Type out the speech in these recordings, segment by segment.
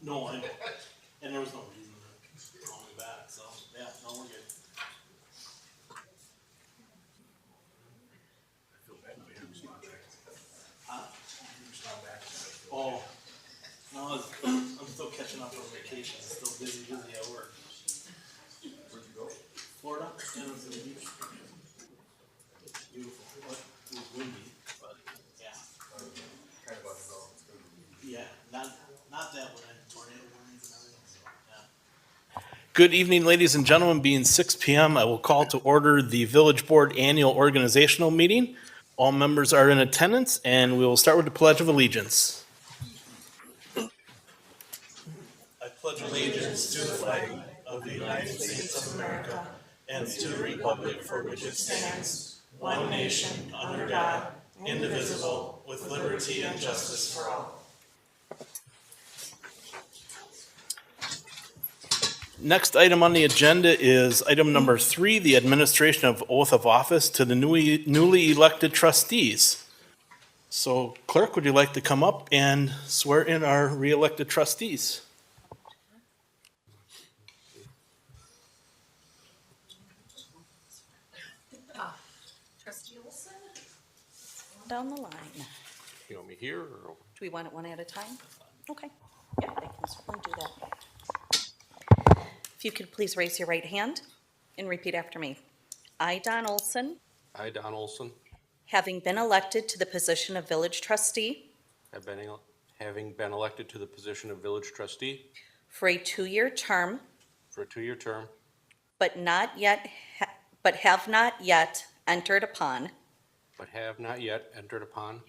No, and there was no reason to call me back, so, yeah, no, we're good. Oh, no, I'm still catching up on vacation, still busy at work. Where'd you go? Florida, and it was the beach. Beautiful, but it was windy, but, yeah. Kind of underdog. Yeah, not that one, tornado warnings and everything, so, yeah. Good evening, ladies and gentlemen. Being 6 p.m., I will call to order the Village Board Annual Organizational Meeting. All members are in attendance, and we will start with the Pledge of Allegiance. I pledge allegiance to the flag of the United States of America and to the republic for which it stands, one nation, under God, indivisible, with liberty and justice for all. Next item on the agenda is item number 3, the administration of oath of office to the newly elected trustees. So clerk, would you like to come up and swear in our re-elected trustees? Trustee Olson? Down the line. You want me here or? Do we want it one at a time? Okay. Yeah, I can certainly do that. If you could please raise your right hand and repeat after me. I, Don Olson, I, Don Olson, having been elected to the position of village trustee having been elected to the position of village trustee for a 2-year term, for a 2-year term, but have not yet entered upon but have not yet entered upon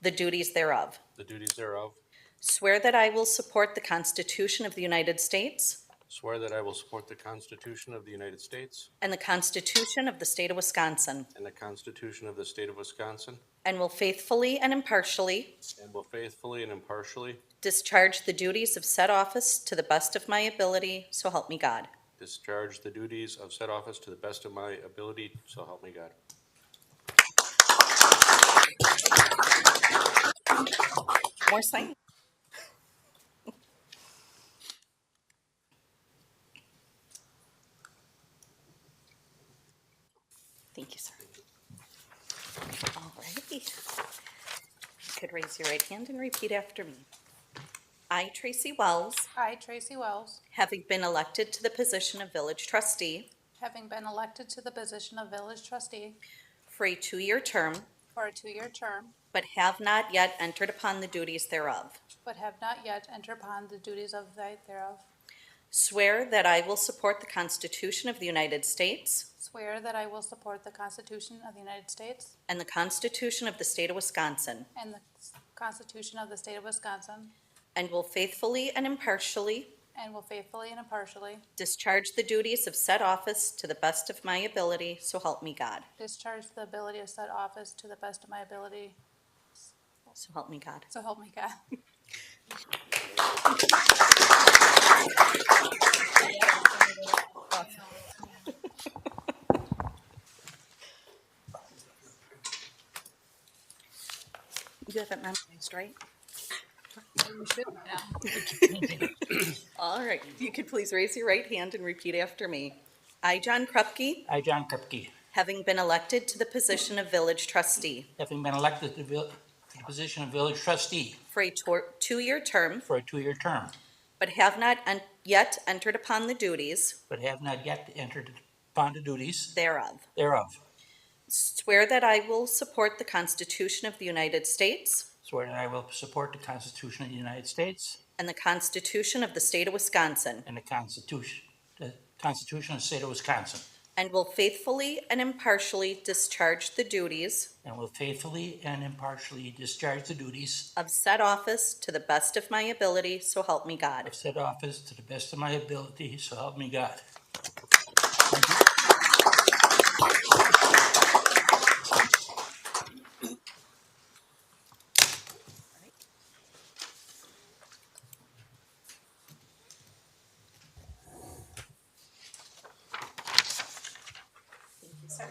the duties thereof, the duties thereof, swear that I will support the Constitution of the United States swear that I will support the Constitution of the United States and the Constitution of the State of Wisconsin, and the Constitution of the State of Wisconsin, and will faithfully and impartially discharge the duties of said office to the best of my ability, so help me God. discharge the duties of said office to the best of my ability, so help me God. More sign. Thank you, sir. All righty. You could raise your right hand and repeat after me. I, Tracy Wells, I, Tracy Wells, having been elected to the position of village trustee having been elected to the position of village trustee for a 2-year term, for a 2-year term, but have not yet entered upon the duties thereof, but have not yet entered upon the duties of thereof, swear that I will support the Constitution of the United States swear that I will support the Constitution of the United States and the Constitution of the State of Wisconsin, and the Constitution of the State of Wisconsin, and will faithfully and impartially discharge the duties of said office to the best of my ability, so help me God. discharge the ability of said office to the best of my ability, So help me God. so help me God. You haven't memorized, right? You should now. All right. If you could please raise your right hand and repeat after me. I, John Krupke, I, John Krupke, having been elected to the position of village trustee having been elected to the position of village trustee for a 2-year term, for a 2-year term, but have not yet entered upon the duties but have not yet entered upon the duties thereof, thereof, swear that I will support the Constitution of the United States swear that I will support the Constitution of the United States and the Constitution of the State of Wisconsin, and the Constitution of the State of Wisconsin, and will faithfully and impartially discharge the duties and will faithfully and impartially discharge the duties of said office to the best of my ability, so help me God. of said office to the best of my ability, so help me God. Thank you, sir.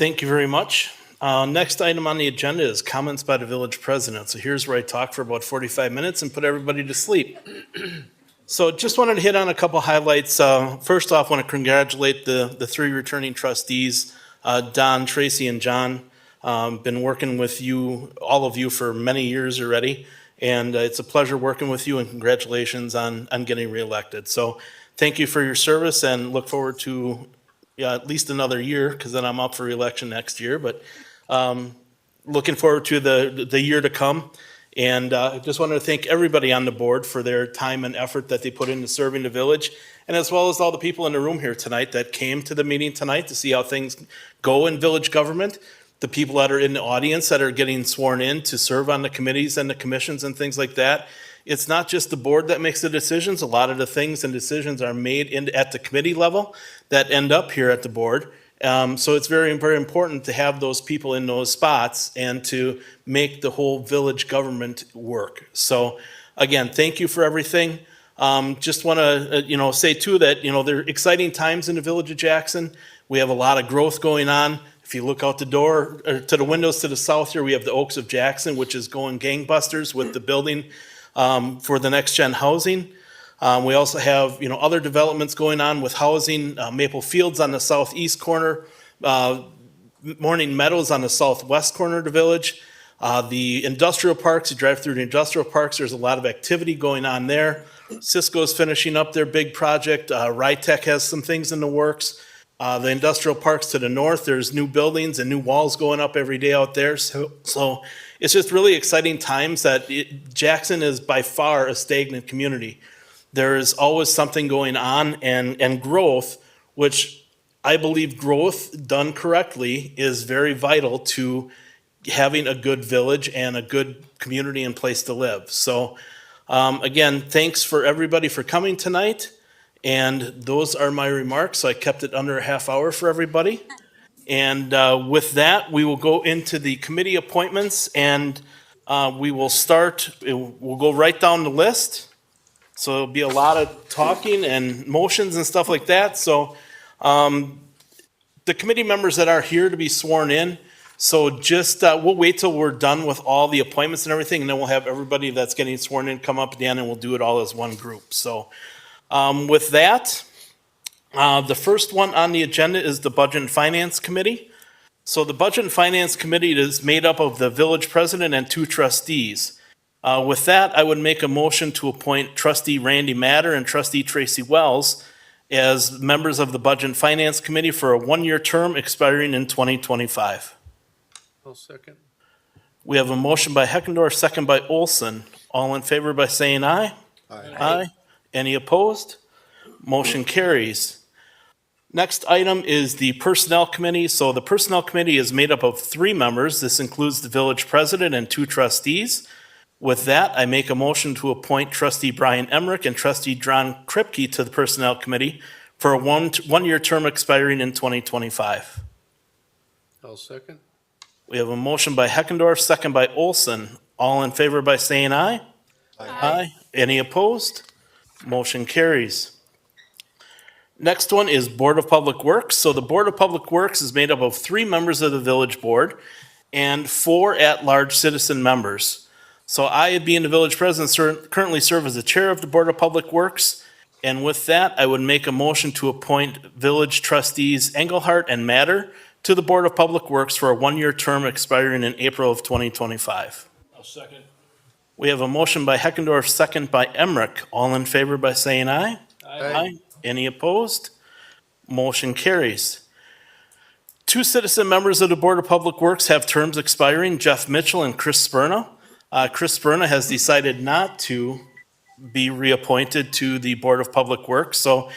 thank you very much. Next item on the agenda is comments by the village president. So here's where I talk for about 45 minutes and put everybody to sleep. So just wanted to hit on a couple highlights. First off, want to congratulate the three returning trustees, Don, Tracy, and John. Been working with you, all of you, for many years already. And it's a pleasure working with you, and congratulations on getting reelected. So thank you for your service, and look forward to at least another year, because then I'm up for reelection next year. But looking forward to the year to come. And I just wanted to thank everybody on the board for their time and effort that they put into serving the village, and as well as all the people in the room here tonight that came to the meeting tonight to see how things go in village government, the people that are in the audience that are getting sworn in to serve on the committees and the commissions and things like that. It's not just the board that makes the decisions. A lot of the things and decisions are made at the committee level that end up here at the board. So it's very, very important to have those people in those spots and to make the whole village government work. So again, thank you for everything. Just want to, say too that, there are exciting times in the village of Jackson. We have a lot of growth going on. If you look out the door, or to the windows to the south here, we have the Oaks of Jackson, which is going gangbusters with the building for the next gen housing. We also have, other developments going on with housing, Maple Fields on the southeast corner, Morning Meadows on the southwest corner of the village. The industrial parks, you drive through the industrial parks, there's a lot of activity going on there. Cisco's finishing up their big project. Rytech has some things in the works. The industrial parks to the north, there's new buildings and new walls going up every day out there. So it's just really exciting times that Jackson is by far a stagnant community. There is always something going on, and growth, which I believe growth done correctly is very vital to having a good village and a good community and place to live. So again, thanks for everybody for coming tonight. And those are my remarks. So I kept it under a half hour for everybody. And with that, we will go into the committee appointments, and we will start, we'll go right down the list. So it'll be a lot of talking and motions and stuff like that. So the committee members that are here to be sworn in, so just, we'll wait till we're done with all the appointments and everything, and then we'll have everybody that's getting sworn in come up again, and we'll do it all as one group. So with that, the first one on the agenda is the Budget and Finance Committee. So the Budget and Finance Committee is made up of the village president and two trustees. With that, I would make a motion to appoint trustee Randy Matter and trustee Tracy Wells as members of the Budget and Finance Committee for a one-year term expiring in 2025. I'll second. We have a motion by Heckendorf, second by Olson. All in favor by saying aye? Aye. Any opposed? Motion carries. Next item is the Personnel Committee. So the Personnel Committee is made up of three members. This includes the village president and two trustees. With that, I make a motion to appoint trustee Brian Emmerich and trustee John Kripke to the Personnel Committee for a one-year term expiring in 2025. I'll second. We have a motion by Heckendorf, second by Olson. All in favor by saying aye? Aye. Any opposed? Motion carries. Next one is Board of Public Works. So the Board of Public Works is made up of three members of the village board and four at-large citizen members. So I, being the village president, currently serve as the chair of the Board of Public Works. And with that, I would make a motion to appoint village trustees Engelhardt and Matter to the Board of Public Works for a one-year term expiring in April of 2025. I'll second. We have a motion by Heckendorf, second by Emmerich. All in favor by saying aye? Aye. Any opposed? Motion carries. Two citizen members of the Board of Public Works have terms expiring, Jeff Mitchell and Chris Spurna. Chris Spurna has decided not to be reappointed to the Board of Public Works. So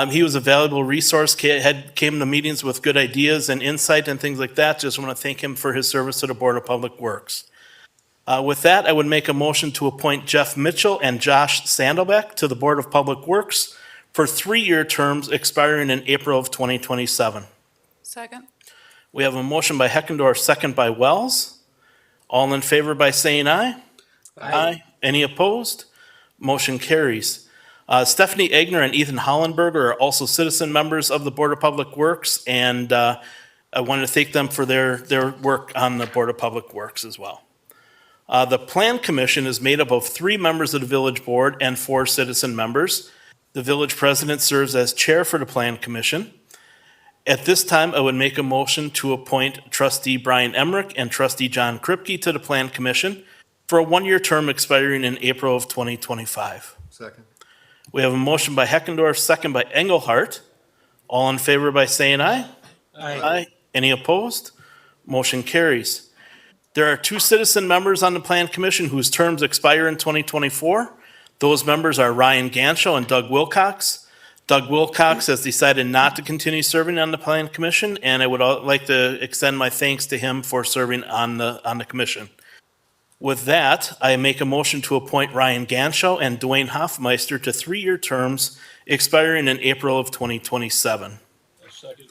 he was a valuable resource, came to meetings with good ideas and insight and things like that. Just want to thank him for his service to the Board of Public Works. With that, I would make a motion to appoint Jeff Mitchell and Josh Sandelbeck to the Board of Public Works for 3-year terms expiring in April of 2027. Second. We have a motion by Heckendorf, second by Wells. All in favor by saying aye? Aye. Any opposed? Motion carries. Stephanie Egner and Ethan Hollenberger are also citizen members of the Board of Public Works, and I want to thank them for their work on the Board of Public Works as well. The Plan Commission is made up of 3 members of the village board and 4 citizen members. The village president serves as chair for the Plan Commission. At this time, I would make a motion to appoint trustee Brian Emmerich and trustee John Kripke to the Plan Commission for a 1-year term expiring in April of 2025. Second. We have a motion by Heckendorf, second by Engelhardt. All in favor by saying aye? Aye. Any opposed? Motion carries. There are 2 citizen members on the Plan Commission whose terms expire in 2024. Those members are Ryan Ganschel and Doug Wilcox. Doug Wilcox has decided not to continue serving on the Plan Commission, and I would like to extend my thanks to him for serving on the commission. With that, I make a motion to appoint Ryan Ganschel and Dwayne Hoffmeister to 3-year terms expiring in April of 2027. Second.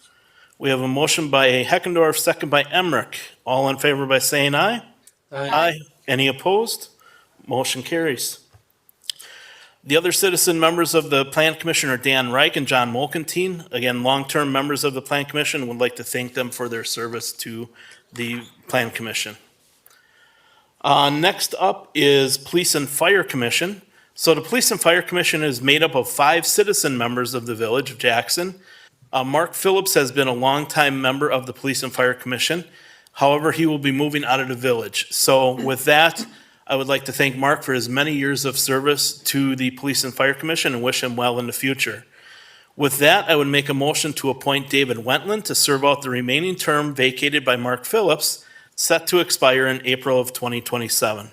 We have a motion by Heckendorf, second by Emmerich. All in favor by saying aye? Aye. Any opposed? Motion carries. The other citizen members of the Plan Commission are Dan Reich and John Molkentine. Again, long-term members of the Plan Commission. Would like to thank them for their service to the Plan Commission. Next up is Police and Fire Commission. So the Police and Fire Commission is made up of 5 citizen members of the Village of Jackson. Mark Phillips has been a longtime member of the Police and Fire Commission. However, he will be moving out of the village. So with that, I would like to thank Mark for his many years of service to the Police and Fire Commission and wish him well in the future. With that, I would make a motion to appoint David Wentland to serve out the remaining term vacated by Mark Phillips, set to expire in April of 2027.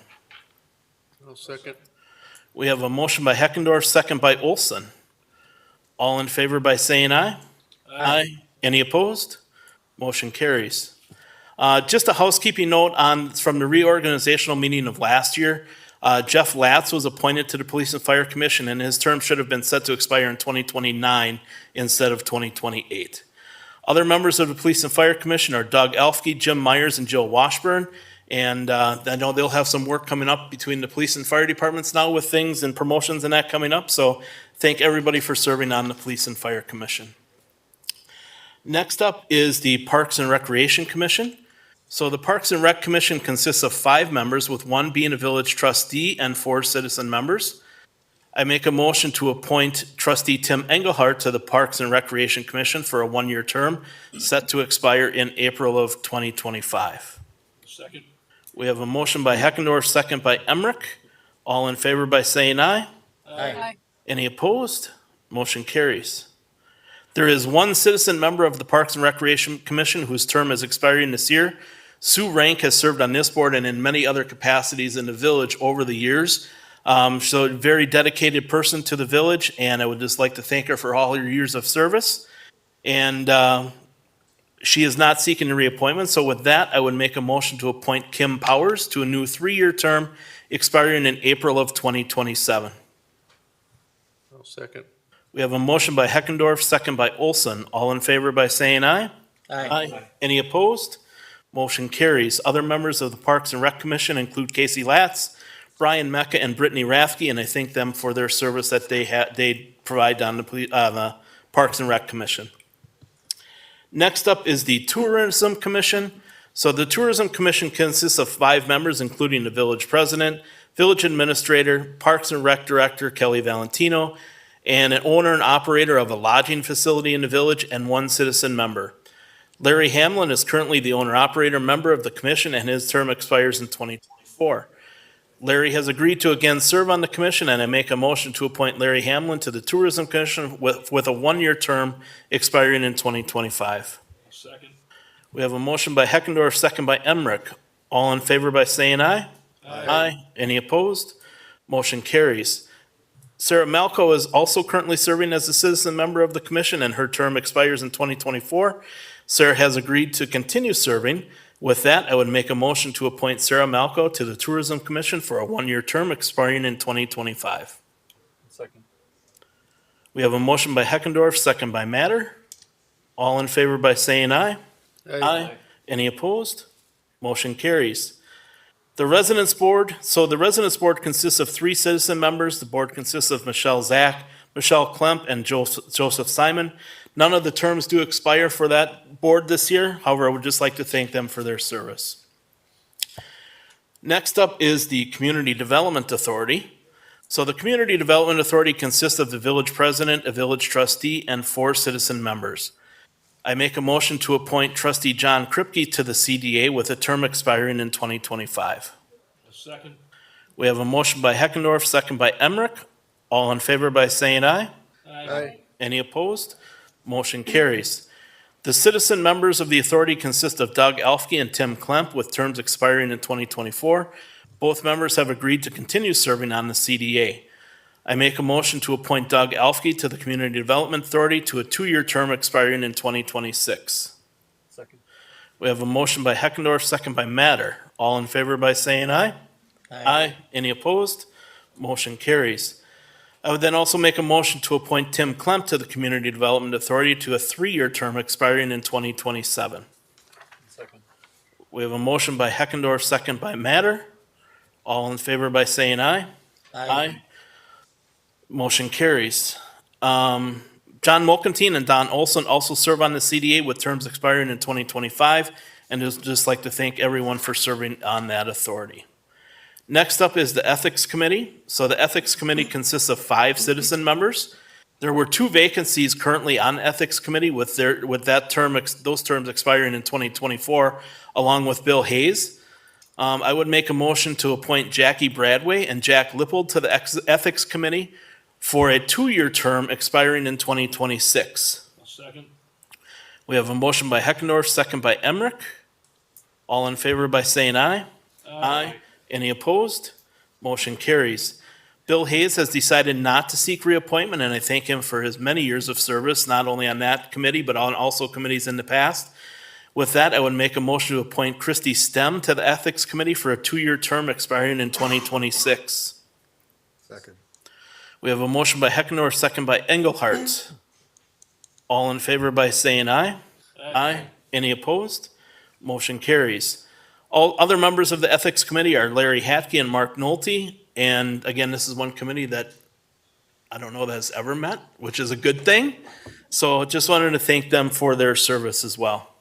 I'll second. We have a motion by Heckendorf, second by Olson. All in favor by saying aye? Aye. Any opposed? Motion carries. Just a housekeeping note from the reorganizational meeting of last year. Jeff Latz was appointed to the Police and Fire Commission, and his term should have been set to expire in 2029 instead of 2028. Other members of the Police and Fire Commission are Doug Elfke, Jim Myers, and Jill Washburn. And I know they'll have some work coming up between the police and fire departments now with things and promotions and that coming up. So thank everybody for serving on the Police and Fire Commission. Next up is the Parks and Recreation Commission. So the Parks and Rec Commission consists of 5 members, with 1 being a village trustee and 4 citizen members. I make a motion to appoint trustee Tim Engelhardt to the Parks and Recreation Commission for a 1-year term, set to expire in April of 2025. Second. We have a motion by Heckendorf, second by Emmerich. All in favor by saying aye? Aye. Any opposed? Motion carries. There is 1 citizen member of the Parks and Recreation Commission whose term is expiring this year. Sue Rank has served on this board and in many other capacities in the village over the years. So a very dedicated person to the village, and I would just like to thank her for all her years of service. And she is not seeking a reappointment, so with that, I would make a motion to appoint Kim Powers to a new 3-year term expiring in April of 2027. I'll second. We have a motion by Heckendorf, second by Olson. All in favor by saying aye? Aye. Any opposed? Motion carries. Other members of the Parks and Rec Commission include Casey Latz, Brian Mecca, and Brittany Rafke, and I thank them for their service that they provide on the Parks and Rec Commission. Next up is the Tourism Commission. So the Tourism Commission consists of 5 members, including the village president, village administrator, Parks and Rec director Kelly Valentino, and an owner and operator of a lodging facility in the village, and 1 citizen member. Larry Hamlin is currently the owner-operator member of the commission, and his term expires in 2024. Larry has agreed to again serve on the commission, and I make a motion to appoint Larry Hamlin to the Tourism Commission with a 1-year term expiring in 2025. Second. We have a motion by Heckendorf, second by Emmerich. All in favor by saying aye? Aye. Any opposed? Motion carries. Sarah Malco is also currently serving as a citizen member of the commission, and her term expires in 2024. Sarah has agreed to continue serving. With that, I would make a motion to appoint Sarah Malco to the Tourism Commission for a 1-year term expiring in 2025. Second. We have a motion by Heckendorf, second by Matter. All in favor by saying aye? Aye. Any opposed? Motion carries. The Residence Board. So the Residence Board consists of 3 citizen members. The board consists of Michelle Zach, Michelle Klemp, and Joseph Simon. None of the terms do expire for that board this year. However, I would just like to thank them for their service. Next up is the Community Development Authority. So the Community Development Authority consists of the village president, a village trustee, and 4 citizen members. I make a motion to appoint trustee John Kripke to the CDA with a term expiring in 2025. Second. We have a motion by Heckendorf, second by Emmerich. All in favor by saying aye. Aye. Any opposed? Motion carries. The citizen members of the authority consist of Doug Alfke and Tim Klemp with terms expiring in 2024. Both members have agreed to continue serving on the CDA. I make a motion to appoint Doug Alfke to the Community Development Authority to a 2-year term expiring in 2026. Second. We have a motion by Heckendorf, second by Matter. All in favor by saying aye. Aye. Any opposed? Motion carries. I would then also make a motion to appoint Tim Klemp to the Community Development Authority to a 3-year term expiring in 2027. Second. We have a motion by Heckendorf, second by Matter. All in favor by saying aye. Aye. Motion carries. John Mulkentine and Don Olson also serve on the CDA with terms expiring in 2025, and just like to thank everyone for serving on that authority. Next up is the Ethics Committee. So the Ethics Committee consists of 5 citizen members. There were 2 vacancies currently on Ethics Committee with those terms expiring in 2024, along with Bill Hayes. I would make a motion to appoint Jackie Bradway and Jack Lippold to the Ethics Committee for a 2-year term expiring in 2026. Second. We have a motion by Heckendorf, second by Emmerich. All in favor by saying aye. Aye. Any opposed? Motion carries. Bill Hayes has decided not to seek reappointment, and I thank him for his many years of service, not only on that committee, but on also committees in the past. With that, I would make a motion to appoint Christy Stem to the Ethics Committee for a 2-year term expiring in 2026. Second. We have a motion by Heckendorf, second by Engelhardt. All in favor by saying aye. Aye. Any opposed? Motion carries. All other members of the Ethics Committee are Larry Hatke and Mark Nolte. And again, this is one committee that I don't know that has ever met, which is a good thing. So just wanted to thank them for their service as well.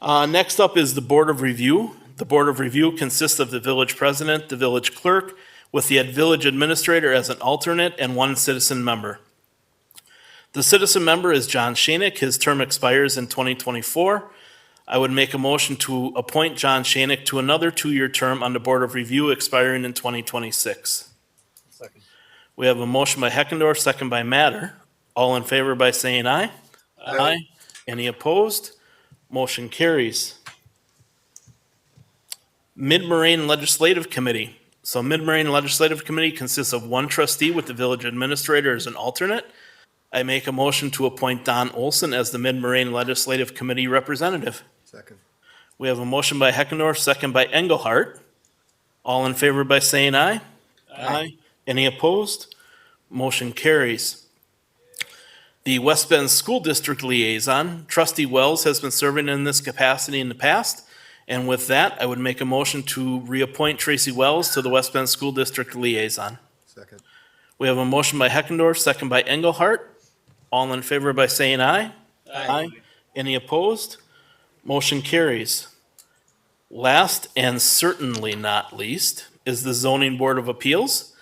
Next up is the Board of Review. The Board of Review consists of the village president, the village clerk, with the village administrator as an alternate and 1 citizen member. The citizen member is John Shanek. His term expires in 2024. I would make a motion to appoint John Shanek to another 2-year term on the Board of Review expiring in 2026. Second. We have a motion by Heckendorf, second by Matter. All in favor by saying aye. Aye. Any opposed? Motion carries. Mid-Moraine Legislative Committee. So Mid-Moraine Legislative Committee consists of 1 trustee with the village administrator as an alternate. I make a motion to appoint Don Olson as the Mid-Moraine Legislative Committee representative. Second. We have a motion by Heckendorf, second by Engelhardt. All in favor by saying aye. Aye. Any opposed? Motion carries. The West Bend School District Liaison, Trustee Wells has been serving in this capacity in the past. And with that, I would make a motion to reappoint Tracy Wells to the West Bend School District Liaison. Second. We have a motion by Heckendorf, second by Engelhardt. All in favor by saying aye. Aye. Any opposed? Motion carries. Last and certainly not least is the Zoning Board of Appeals.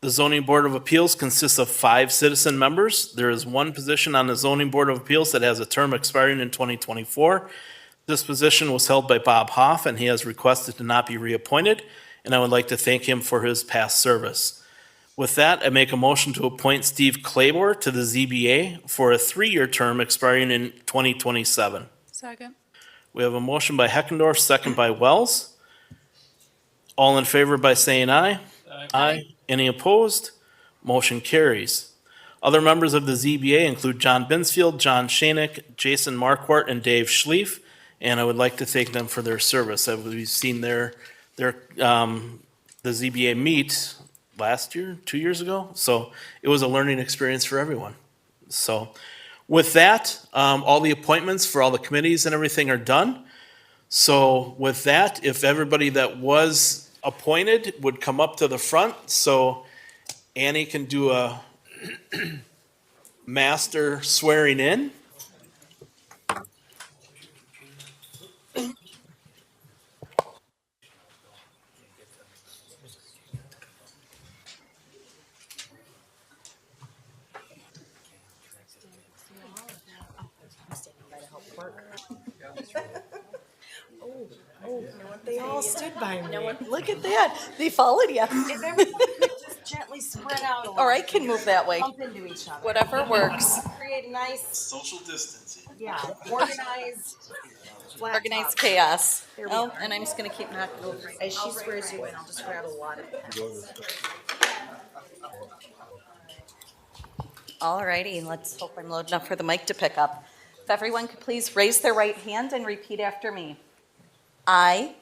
The Zoning Board of Appeals consists of 5 citizen members. There is 1 position on the Zoning Board of Appeals that has a term expiring in 2024. This position was held by Bob Hoff, and he has requested to not be reappointed, and I would like to thank him for his past service. With that, I make a motion to appoint Steve Claybor to the ZBA for a 3-year term expiring in 2027. Second. We have a motion by Heckendorf, second by Wells. All in favor by saying aye. Aye. Any opposed? Motion carries. Other members of the ZBA include John Binsfield, John Shanek, Jason Marquardt, and Dave Schlief, and I would like to thank them for their service. We've seen the ZBA meet last year, 2 years ago, so it was a learning experience for everyone. So with that, all the appointments for all the committees and everything are done. So with that, if everybody that was appointed would come up to the front, so Annie can do a master swearing in. They all stood by me. Look at that. They followed you. If everyone could just gently spread out a little. Or I can move that way. Bump into each other. Whatever works. Create a nice, Social distancing. yeah, organized. flat Organized top. chaos. There we Oh, are. and I'm just gonna keep knocking over. As she swears you in, I'll just grab a lot of pens. Alrighty, let's hope I'm loud enough for the mic to pick up. If everyone could please raise their right hand and repeat after me. I,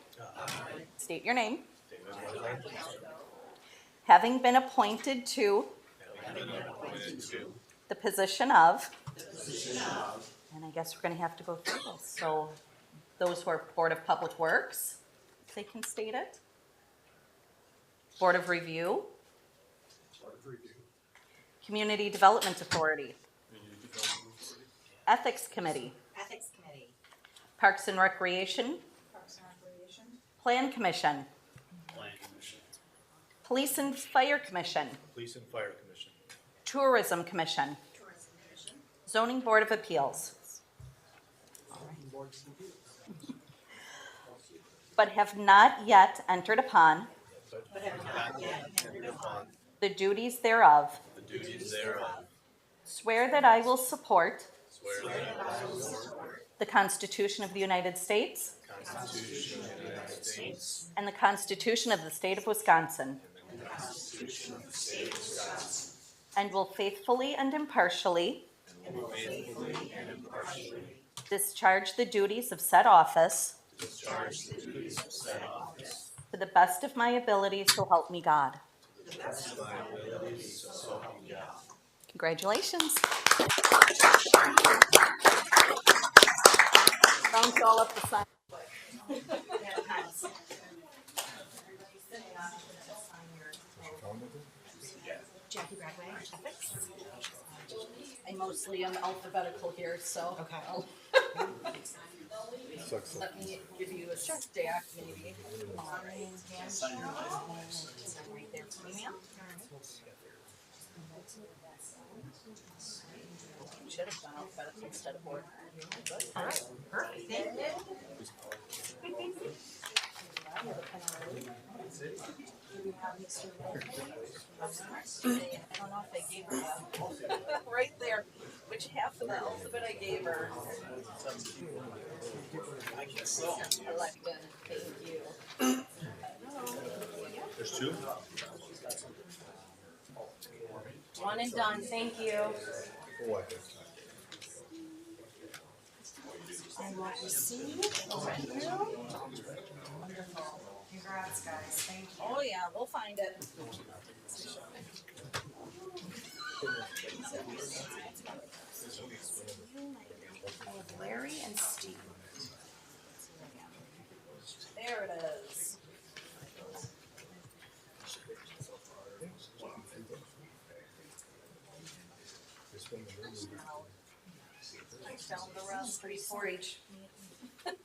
state your name, having been appointed to the position of, and I guess we're gonna have to go through this, so those who are Board of Public Works, if they can state it. Board of Review. Community Development Authority. Ethics Committee. Ethics Committee. Parks and Recreation. Plan Commission. Police and Fire Commission. Police and Fire Commission. Tourism Commission. Zoning Board of Appeals. But have not yet entered upon the duties thereof. Swear that I will support the Constitution of the United States and the Constitution of the State of Wisconsin, and will faithfully and impartially discharge the duties of said office to the best of my ability, so help me God. Congratulations. Bounce all up the side. Jackie Bradway, Ethics. I mostly am alphabetical here, so. Okay. Let me give you a stack maybe. Right there for me, ma'am. Should have gone alphabetical instead of order. All right, perfect, thank you. I don't know if I gave her that. Right there, which half of the alphabet I gave her. Selected, thank you. There's two? One and done, thank you. And what you see over here. Wonderful. Congrats, guys, thank you. Oh yeah, we'll find it. Larry and Steve. There it is. Down the rest, 4-H. Thank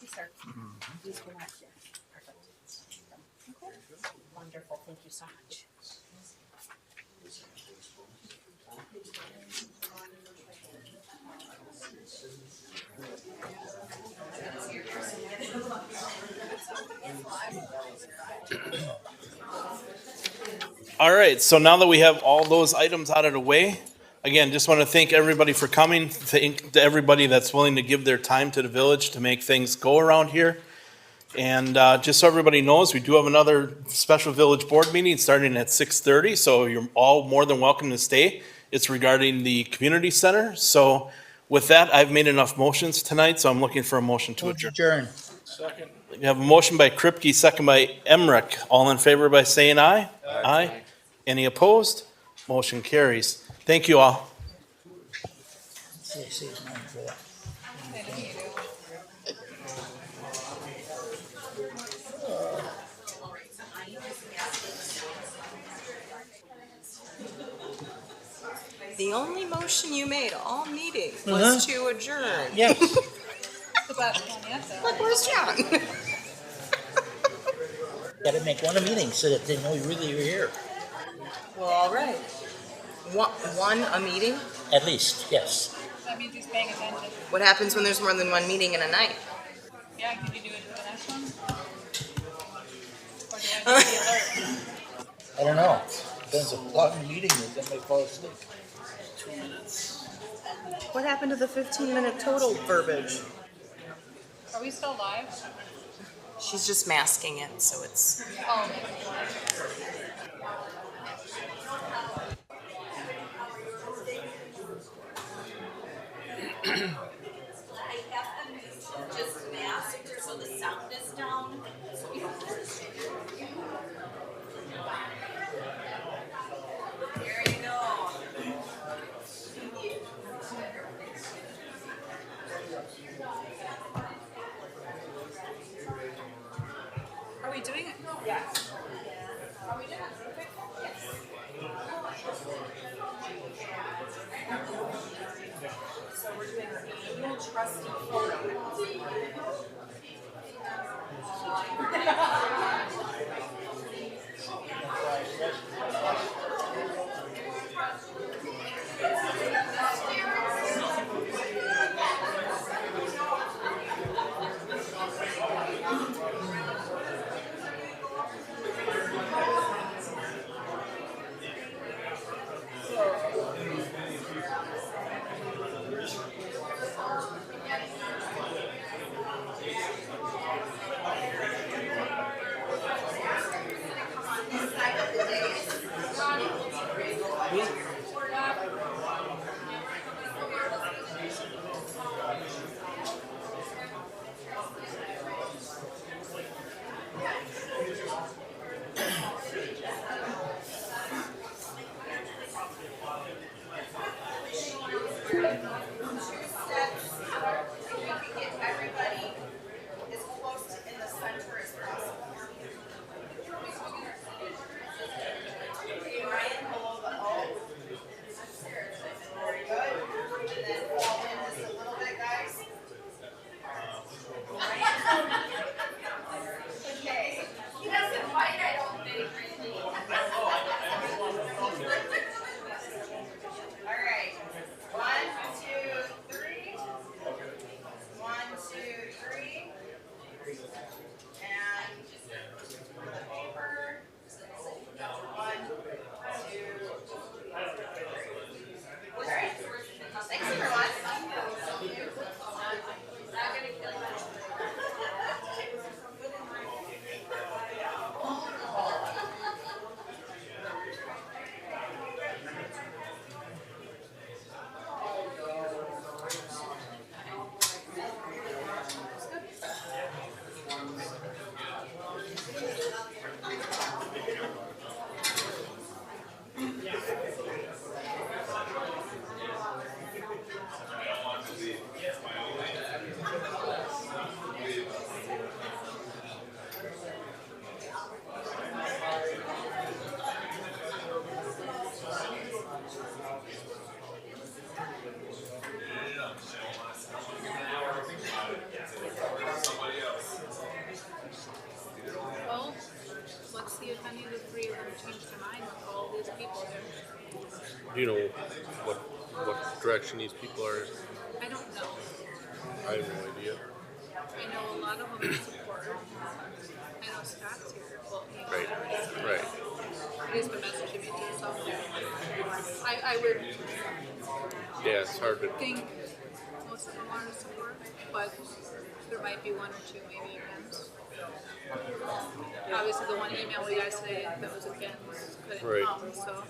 you, sir. These go back here. Perfect. Okay. Wonderful, thank you so much. All right, so now that we have all those items out of the way, again, just want to thank everybody for coming. Thank to everybody that's willing to give their time to the village to make things go around here. And just so everybody knows, we do have another special village board meeting starting at 6:30, so you're all more than welcome to stay. It's regarding the community center. So with that, I've made enough motions tonight, so I'm looking for a motion to adjourn. Adjourn. We have a motion by Kripke, second by Emmerich. All in favor by saying aye? Aye. Any opposed? Motion carries. Thank you all. See his name for that. The only motion you made all meeting was to adjourn. Yes. Look, where's John? Gotta make one a meeting so that they know you really are here. Well, all right. One a meeting? At least, yes. That means he's paying attention. What happens when there's more than one meeting in a night? Yeah, can you do it for the next one? Or do I need to be alert? I don't know. Depends how long the meeting is. I might fall asleep. 2 minutes. What happened to the 15-minute total verbiage? Are we still live? She's just masking it, so it's. Oh, Just masked so the sound is down. There you go. are we doing it? Yes. So we're doing our annual trustee forum. Well, let's see if any of the three of them change their mind with all these people there. Do you know what direction these people are? I don't know. I have no idea. I know a lot of them are supporters. I know Scott's here. Well, Right, right. He's been messaging me too, so I would Yeah, it's hard to. think most of them are to support, but there might be one or two maybe against. Obviously, the one email we got today that was against couldn't Right. come, so.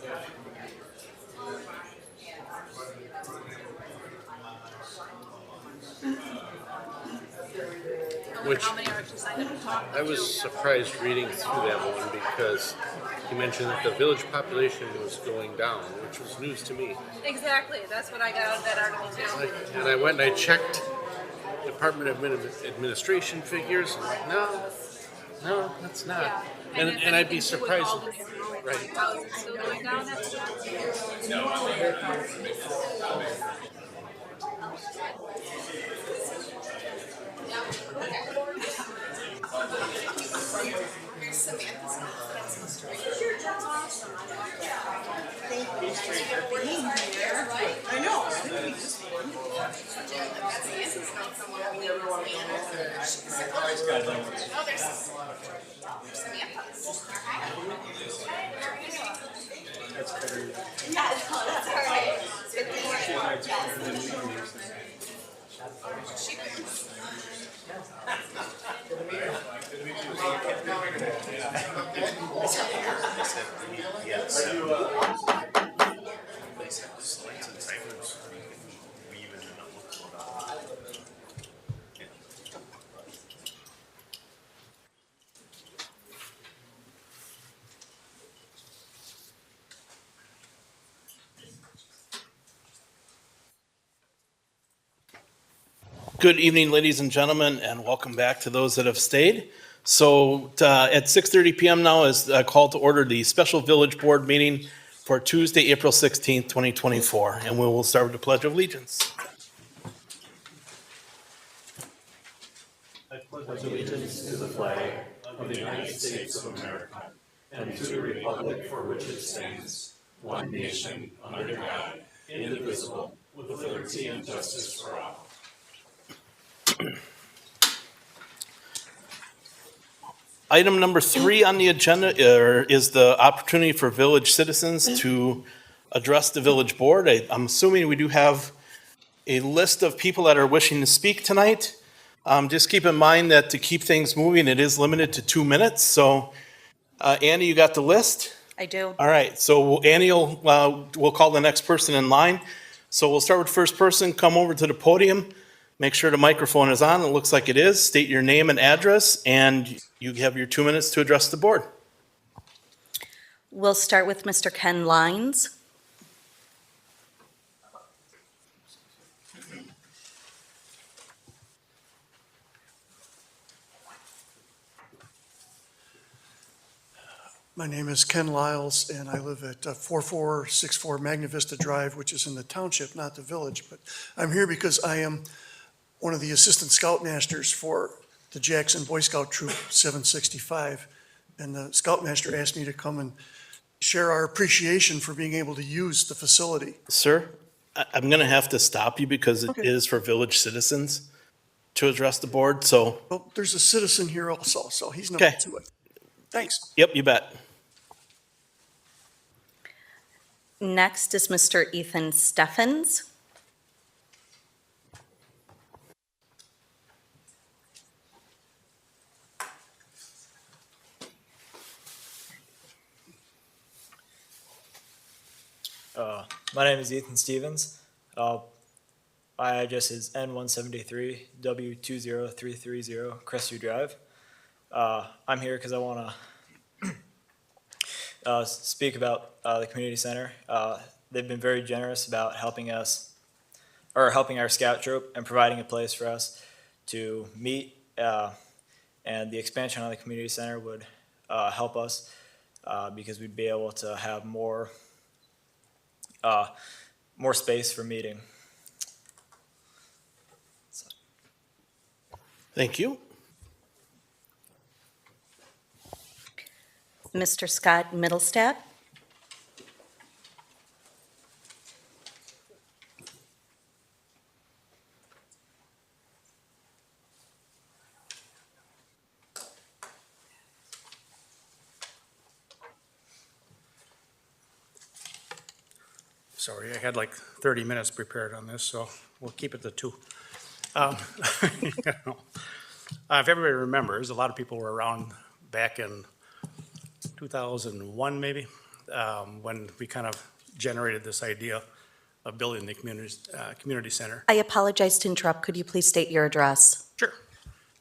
I wonder Which- how many are actually signed up to talk. I was surprised reading through that one because he mentioned that the village population was going down, which was news to me. Exactly, that's what I got out of that article too. And I went and I checked Department of Administration figures. I'm like, no, that's not. Yeah. And I'd be anything to do with surprised. Alden Road, Right. how is it still going down after that? I know. Good evening, ladies and gentlemen, and welcome back to those that have stayed. So at 6:30 PM now is a call to order the special village board meeting for Tuesday, April 16th, 2024, and we will start with the Pledge of Allegiance. Item number 3 on the agenda is the opportunity for village citizens to address the village board. I'm assuming we do have a list of people that are wishing to speak tonight. Just keep in mind that to keep things moving, it is limited to 2 minutes. So Annie, you got the list? I do. All right, so Annie will call the next person in line. So we'll start with first person, come over to the podium, make sure the microphone is on, it looks like it is, state your name and address, and you have your 2 minutes to address the board. We'll start with Mr. Ken Lyons. My name is Ken Lyles, and I live at 4464 Magna Vista Drive, which is in the township, not the village. But I'm here because I am one of the assistant scoutmasters for the Jackson Boy Scout Troop 765. And the scoutmaster asked me to come and share our appreciation for being able to use the facility. Sir, I'm going to have to stop you because it Okay. is for village citizens to address the board, so, Well, there's a citizen here also, so he's Okay. number to it. Thanks. yep, you bet. Next is Mr. Ethan Steffens. My name is Ethan Stevens. My address is N173 W20330 Crestview Drive. I'm here because I want to speak about the community center. They've been very generous about helping us, or helping our scout troop and providing a place for us to meet. And the expansion of the community center would help us because we'd be able to have more space for meeting. Thank you. Mr. Scott Middlestat. Sorry, I had like 30 minutes prepared on this, so we'll keep it to 2. You know, if everybody remembers, a lot of people were around back in 2001 maybe, when we kind of generated this idea of building the community center. I apologize to interrupt. Could you please state your address? Sure.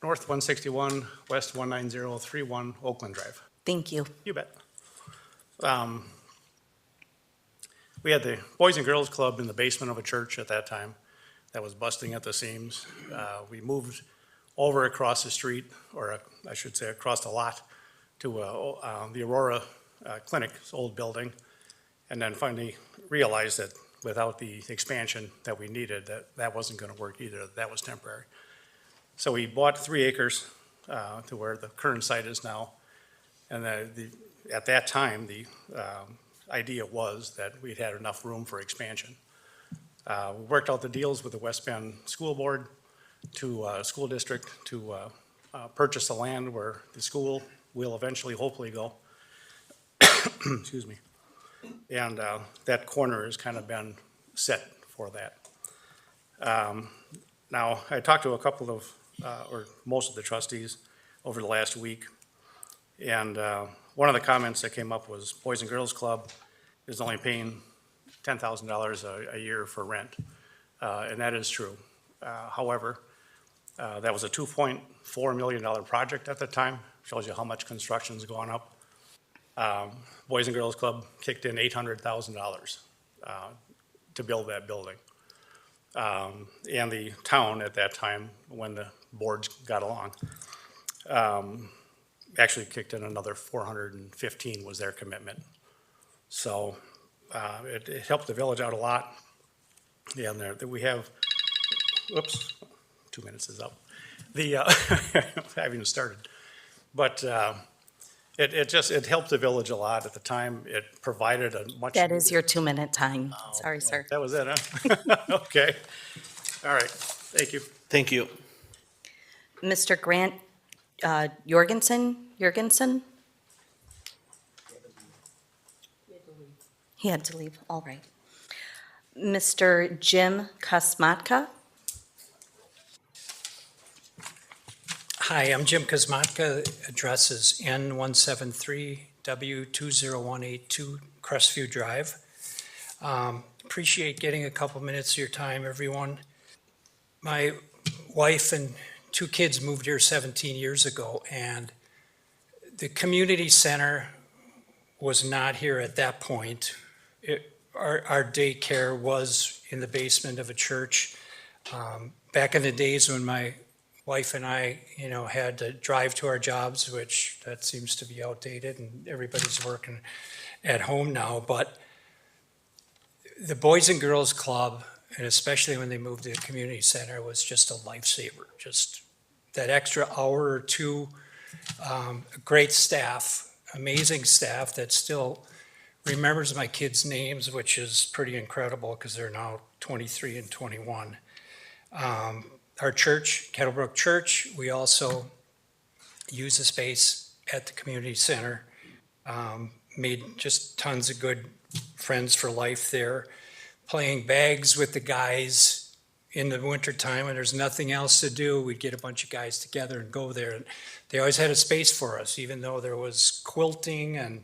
North 161, West 19031, Oakland Drive. Thank you. You bet. We had the Boys and Girls Club in the basement of a church at that time that was busting at the seams. We moved over across the street, or I should say across the lot, the Aurora Clinic's old building, and then finally realized that without the expansion that we needed, that wasn't going to work either. That was temporary. So we bought 3 acres to where the current site is now. And at that time, the idea was that we'd had enough room for expansion. We worked out the deals with the West Bend School Board school district to purchase the land where the school will eventually hopefully go. Excuse me. And that corner has kind of been set for that. Now, I talked to a couple of, or most of the trustees over the last week, and one of the comments that came up was Boys and Girls Club is only paying $10,000 a year for rent, and that is true. However, that was a $2.4 million project at the time, shows you how much construction's gone up. Boys and Girls Club kicked in $800,000 to build that building. And the town at that time, when the boards got along, actually kicked in another 415 was their commitment. So it helped the village out a lot. Yeah, and there we have, whoops, 2 minutes is up. I haven't even started. But it helped the village a lot at the time. It provided a much. That is your 2-minute time. Sorry, sir. That was it, huh? Okay. All right. Thank you. Thank you. Mr. Grant Jorgensen? He had to leave, all right. Mr. Jim Kosmatka? Hi, I'm Jim Kosmatka. Address is N173W20182 Crestview Drive. Appreciate getting a couple minutes of your time, everyone. My wife and 2 kids moved here 17 years ago, and the community center was not here at that point. Our daycare was in the basement of a church. Back in the days when my wife and I, had to drive to our jobs, which that seems to be outdated and everybody's working at home now. But the Boys and Girls Club, and especially when they moved to the community center, was just a lifesaver. Just that extra hour or two, great staff, amazing staff that still remembers my kids' names, which is pretty incredible because they're now 23 and 21. Our church, Kettlebrook Church, we also use the space at the community center. Made just tons of good friends for life there. Playing bags with the guys in the wintertime when there's nothing else to do, we'd get a bunch of guys together and go there. And they always had a space for us, even though there was quilting and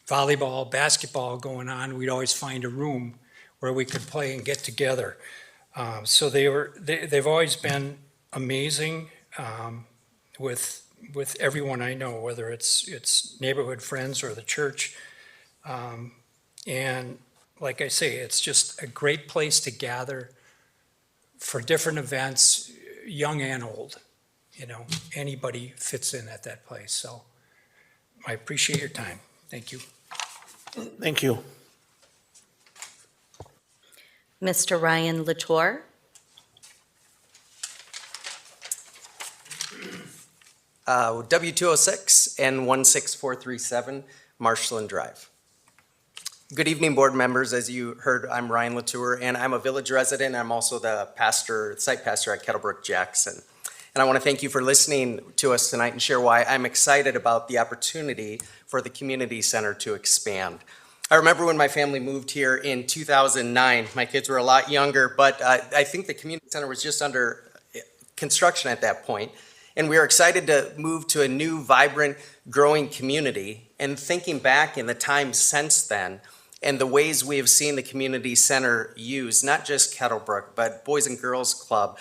volleyball, basketball going on. We'd always find a room where we could play and get together. So they've always been amazing with everyone I know, whether it's neighborhood friends or the church. And like I say, it's just a great place to gather for different events, young and old. Anybody fits in at that place. So I appreciate your time. Thank you. Thank you. Mr. Ryan Latour? W206 and 16437 Marshland Drive. Good evening, board members. As you heard, I'm Ryan Latour, and I'm a village resident. I'm also the site pastor at Kettlebrook Jackson. And I want to thank you for listening to us tonight and share why I'm excited about the opportunity for the community center to expand. I remember when my family moved here in 2009. My kids were a lot younger, but I think the community center was just under construction at that point. And we were excited to move to a new, vibrant, growing community. And thinking back in the time since then, and the ways we have seen the community center used, not just Kettlebrook, but Boys and Girls Club,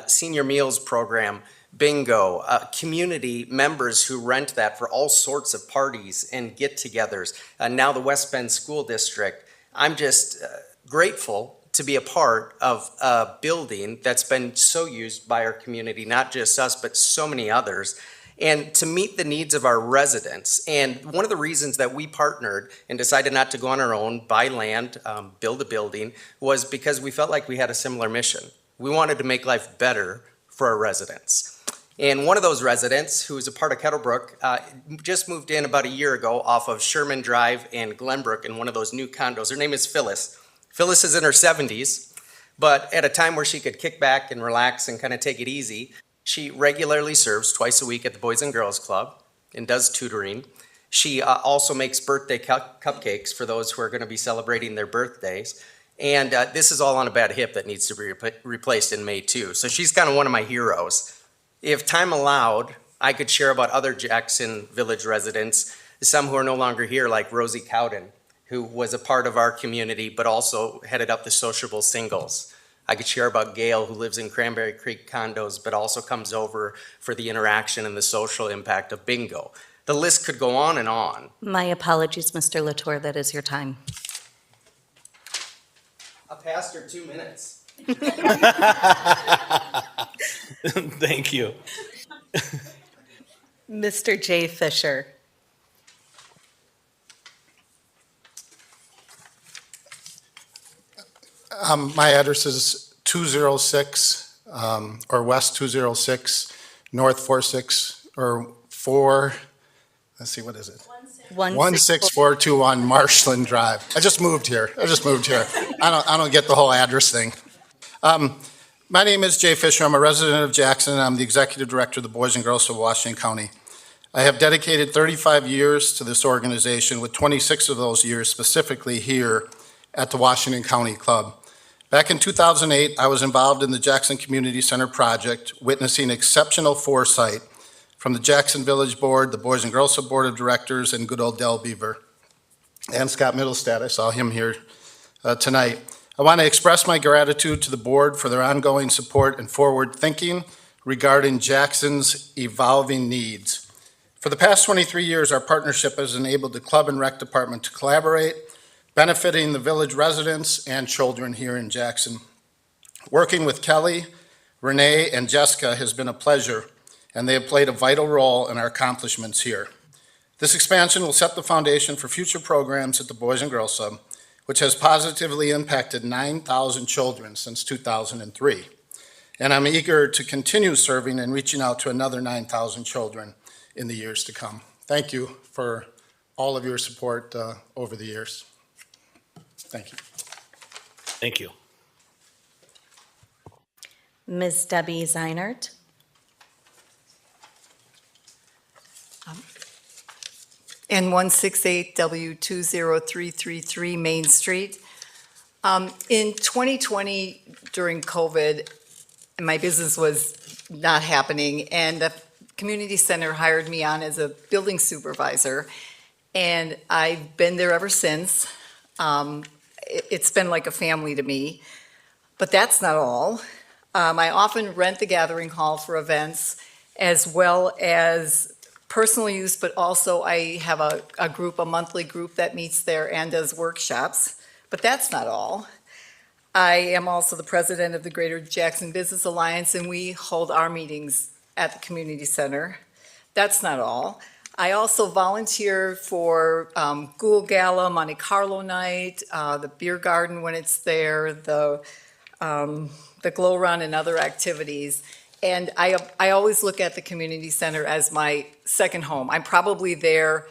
senior meals program, bingo, community members who rent that for all sorts of parties and get-togethers. Now the West Bend School District. I'm just grateful to be a part of a building that's been so used by our community, not just us, but so many others. and to meet the needs of our residents. And one of the reasons that we partnered and decided not to go on our own, buy land, build a building, was because we felt like we had a similar mission. We wanted to make life better for our residents. And one of those residents, who is a part of Kettlebrook, just moved in about a year ago off of Sherman Drive and Glenbrook in one of those new condos. Her name is Phyllis. Phyllis is in her 70s, but at a time where she could kick back and relax and kind of take it easy, she regularly serves twice a week at the Boys and Girls Club and does tutoring. She also makes birthday cupcakes for those who are going to be celebrating their birthdays. And this is all on a bad hip that needs to be replaced in May too. So she's kind of one of my heroes. If time allowed, I could share about other Jackson Village residents, some who are no longer here, like Rosie Cowden, who was a part of our community but also headed up the sociable singles. I could share about Gail, who lives in Cranberry Creek condos, but also comes over for the interaction and the social impact of bingo. The list could go on and on. My apologies, Mr. Latour, that is your time. A pastor, 2 minutes. Thank you. Mr. Jay Fisher. My address is 206, or West 206, North 46, or 4, let's see, what is it? 16421 Marshland Drive. I just moved here. I don't get the whole address thing. My name is Jay Fisher. I'm a resident of Jackson. I'm the executive director of the Boys and Girls of Washington County. I have dedicated 35 years to this organization, with 26 of those years specifically here at the Washington County Club. Back in 2008, I was involved in the Jackson Community Center project, witnessing exceptional foresight from the Jackson Village Board, the Boys and Girls Club Board of Directors, and good old Del Beaver. And Scott Middlestad, I saw him here tonight. I want to express my gratitude to the board for their ongoing support and forward thinking regarding Jackson's evolving needs. For the past 23 years, our partnership has enabled the Club and Rec Department to collaborate, benefiting the village residents and children here in Jackson. Working with Kelly, Renee, and Jessica has been a pleasure, and they have played a vital role in our accomplishments here. This expansion will set the foundation for future programs at the Boys and Girls Club, which has positively impacted 9,000 children since 2003. And I'm eager to continue serving and reaching out to another 9,000 children in the years to come. Thank you for all of your support over the years. Thank you. Thank you. Ms. Debbie Zeinert. N168W20333 Main Street. In 2020, during COVID, my business was not happening, and the community center hired me on as a building supervisor, and I've been there ever since. It's been like a family to me, but that's not all. I often rent the Gathering Hall for events, as well as personal use, but also I have a monthly group that meets there and does workshops. But that's not all. I am also the president of the Greater Jackson Business Alliance, and we hold our meetings at the community center. That's not all. I also volunteer for Ghoul Gala, Monte Carlo night, the beer garden when it's there, the Glow Run and other activities. And I always look at the community center as my second home. I'm probably there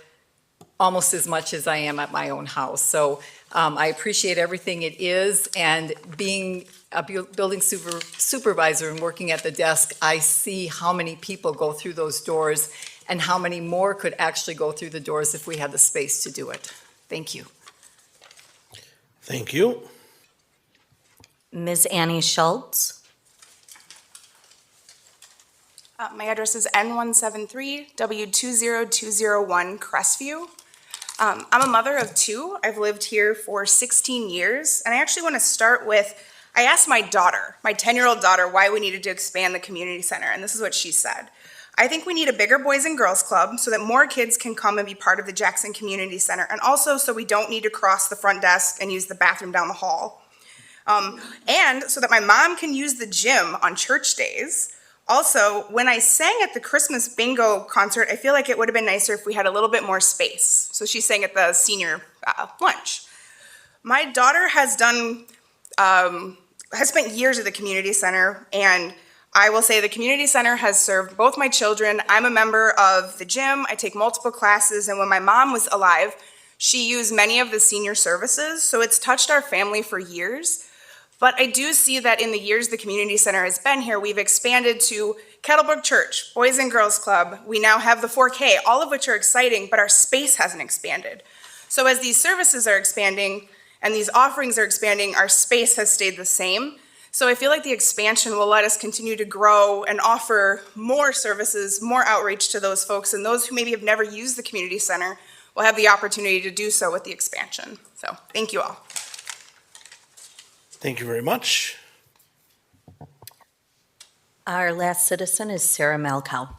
almost as much as I am at my own house. So I appreciate everything it is, and being a building supervisor and working at the desk, I see how many people go through those doors and how many more could actually go through the doors if we had the space to do it. Thank you. Thank you. Ms. Annie Schultz. My address is N173W20201 Crestview. I'm a mother of two. I've lived here for 16 years, and I actually want to start with, I asked my daughter, my 10-year-old daughter, why we needed to expand the community center, and this is what she said. I think we need a bigger Boys and Girls Club so that more kids can come and be part of the Jackson Community Center, and also so we don't need to cross the front desk and use the bathroom down the hall. And so that my mom can use the gym on church days, Also, when I sang at the Christmas bingo concert, I feel like it would have been nicer if we had a little bit more space. So she sang at the senior lunch. My daughter has spent years at the community center, and I will say the community center has served both my children. I'm a member of the gym. I take multiple classes, and when my mom was alive, she used many of the senior services, so it's touched our family for years. But I do see that in the years the community center has been here, we've expanded to Kettlebrook Church, Boys and Girls Club. We now have the 4K, all of which are exciting, but our space hasn't expanded. So as these services are expanding and these offerings are expanding, our space has stayed the same. So I feel like the expansion will let us continue to grow and offer more services, more outreach to those folks, and those who maybe have never used the community center will have the opportunity to do so with the expansion. So thank you all. Thank you very much. Our last citizen is Sarah Malkow.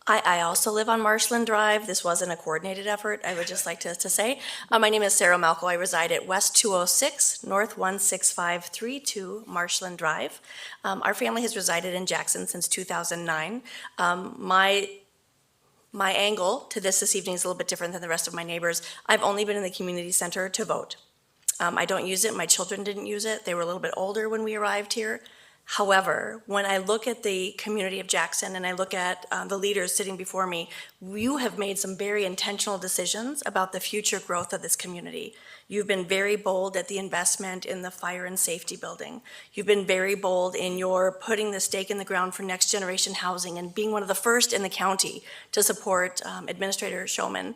I also live on Marshland Drive. This wasn't a coordinated effort, I would just like to say. My name is Sarah Malco. I reside at West 206, North 16532, Marshland Drive. Our family has resided in Jackson since 2009. My angle to this evening is a little bit different than the rest of my neighbors. I've only been in the community center to vote. I don't use it. My children didn't use it. They were a little bit older when we arrived here. However, when I look at the community of Jackson and I look at the leaders sitting before me, you have made some very intentional decisions about the future growth of this community. You've been very bold at the investment in the fire and safety building. You've been very bold in your putting the stake in the ground for next generation housing and being one of the first in the county to support Executive Showman,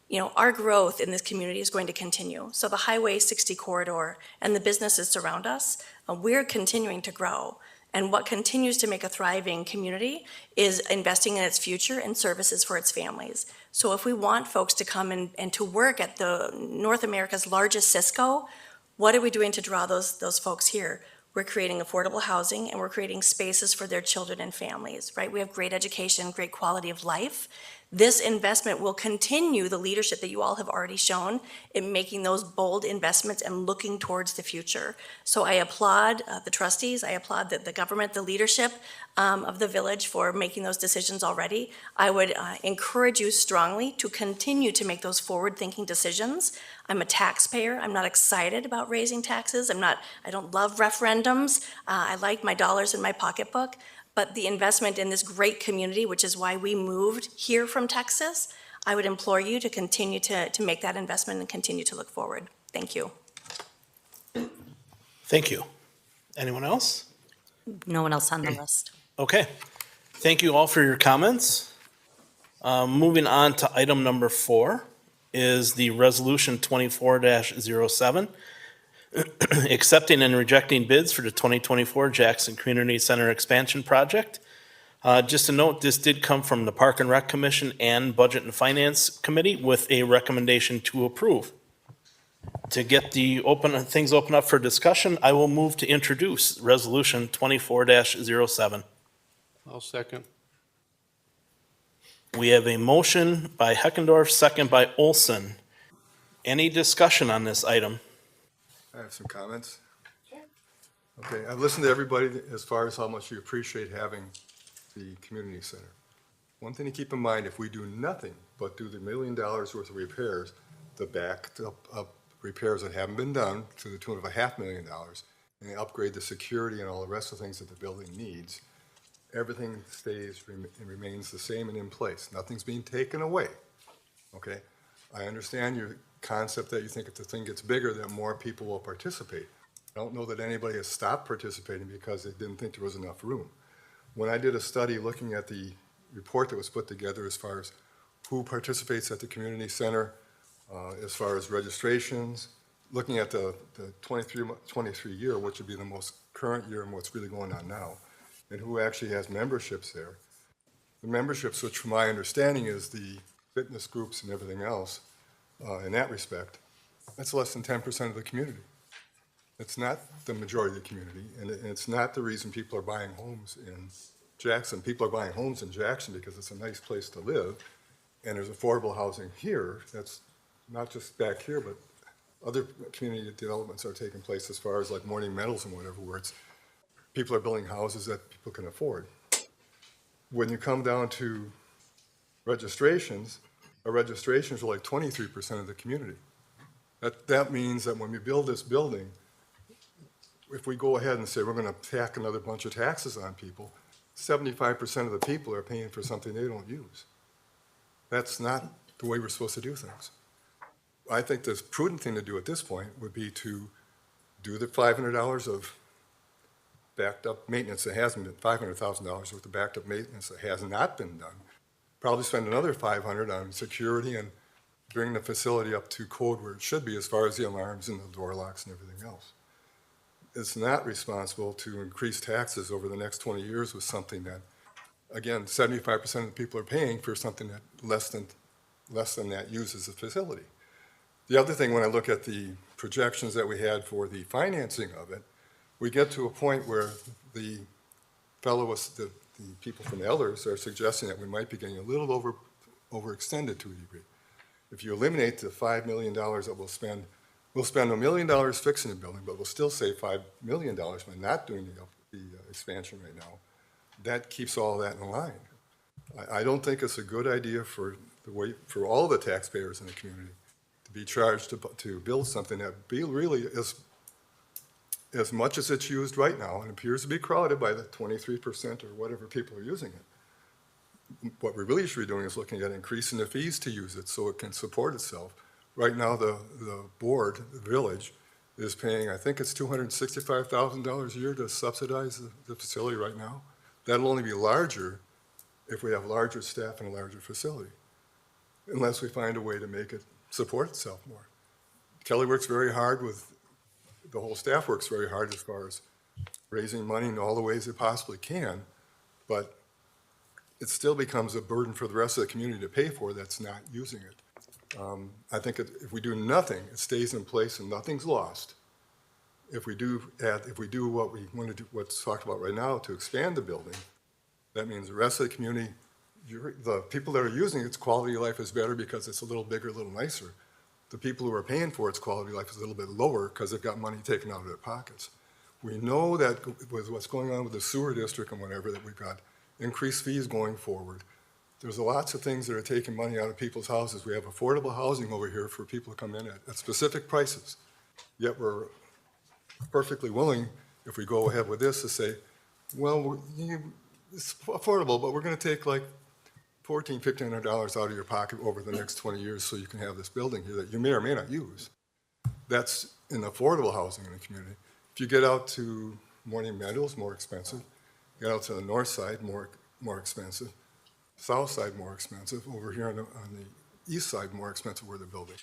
You know, our growth in this community is going to continue. So the Highway 60 corridor and the businesses surround us, we're continuing to grow. And what continues to make a thriving community is investing in its future and services for its families. So if we want folks to come and to work at the North America's largest Cisco, what are we doing to draw those folks here? We're creating affordable housing and we're creating spaces for their children and families, right? We have great education, great quality of life. This investment will continue the leadership that you all have already shown in making those bold investments and looking towards the future. So I applaud the trustees, I applaud the government, the leadership of the village for making those decisions already. I would encourage you strongly to continue to make those forward-thinking decisions. I'm a taxpayer. I'm not excited about raising taxes. I don't love referendums. I like my dollars in my pocketbook. But the investment in this great community, which is why we moved here from Texas, I would implore you to continue to make that investment and continue to look forward. Thank you. Thank you. Anyone else? No one else on the list. Okay. Thank you all for your comments. Moving on to item number 4 is the resolution 24-07. Accepting and rejecting bids for the 2024 Jackson Community Center Expansion Project. Just a note, this did come from the Park and Rec Commission and Budget and Finance Committee with a recommendation to approve. To get things open up for discussion, I will move to introduce Resolution 24-07. I'll second. We have a motion by Heckendorf, second by Olson. Any discussion on this item? I have some comments. Okay, I've listened to everybody as far as how much you appreciate having the community center. One thing to keep in mind, if we do nothing but do the $1 million worth of repairs, the backed up repairs that haven't been done to the tune of $500,000, and they upgrade the security and all the rest of the things that the building needs, everything stays and remains the same and in place. Nothing's being taken away, okay? I understand your concept that you think if the thing gets bigger, that more people will participate. I don't know that anybody has stopped participating because they didn't think there was enough room. When I did a study looking at the report that was put together as far as who participates at the community center, as far as registrations, looking at the 23 year, which would be the most current year and what's really going on now, and who actually has memberships there. The memberships, which from my understanding is the fitness groups and everything else, in that respect, that's less than 10% of the community. It's not the majority of the community, and it's not the reason people are buying homes in Jackson. People are buying homes in Jackson because it's a nice place to live, and there's affordable housing here. That's not just back here, but other community developments are taking place as far as like Morning Meadows and whatever, where it's, people are building houses that people can afford. When you come down to registrations, our registrations are like 23% of the community. That means that when we build this building, if we go ahead and say we're going to tack another bunch of taxes on people, 75% of the people are paying for something they don't use. That's not the way we're supposed to do things. I think the prudent thing to do at this point would be to do the $500 of backed up maintenance that hasn't been, $500,000 worth of backed up maintenance that has not been done. Probably spend another $500 on security and bring the facility up to code where it should be as far as the alarms and the door locks and everything else. It's not responsible to increase taxes over the next 20 years with something that, again, 75% of the people are paying for something that less than that uses the facility. The other thing, when I look at the projections that we had for the financing of it, we get to a point where the people from Elders are suggesting that we might be getting a little overextended to a degree. If you eliminate the $5 million that we'll spend $1 million fixing the building, but we'll still save $5 million by not doing the expansion right now. That keeps all that in line. I don't think it's a good idea for all the taxpayers in the community to be charged to build something that really is, as much as it's used right now, and appears to be crowded by the 23% or whatever people are using it. What we really should be doing is looking at increasing the fees to use it so it can support itself. Right now, the board, the village, is paying, I think it's $265,000 a year to subsidize the facility right now. That'll only be larger if we have larger staff and a larger facility, unless we find a way to make it support itself more. Kelly works very hard the whole staff works very hard as far as raising money in all the ways they possibly can, but it still becomes a burden for the rest of the community to pay for that's not using it. I think if we do nothing, it stays in place and nothing's lost. If we do what we want to do, what's talked about right now, to expand the building, that means the rest of the community, the people that are using its quality of life is better because it's a little bigger, a little nicer. The people who are paying for its quality of life is a little bit lower because they've got money taken out of their pockets. We know that with what's going on with the sewer district and whatever, that we've got increased fees going forward. There's lots of things that are taking money out of people's houses. We have affordable housing over here for people to come in at specific prices. Yet we're perfectly willing, if we go ahead with this, to say, well, it's affordable, but we're going to take like $1,400, $1,500 out of your pocket over the next 20 years so you can have this building here that you may or may not use. That's in affordable housing in the community. If you get out to Morning Meadows, more expensive. Get out to the north side, more expensive. South side, more expensive. Over here on the east side, more expensive where they're building.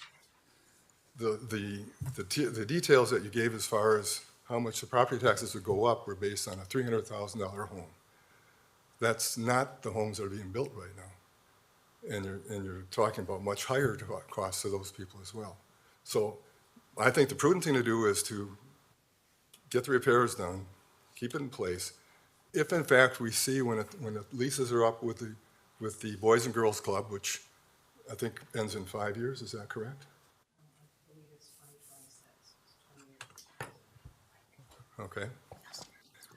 The details that you gave as far as how much the property taxes would go up were based on a $300,000 home. That's not the homes that are being built right now. And you're talking about much higher costs to those people as well. So I think the prudent thing to do is to get the repairs done, keep it in place. If in fact we see when the leases are up with the Boys and Girls Club, which I think ends in 5 years, is that correct? Okay.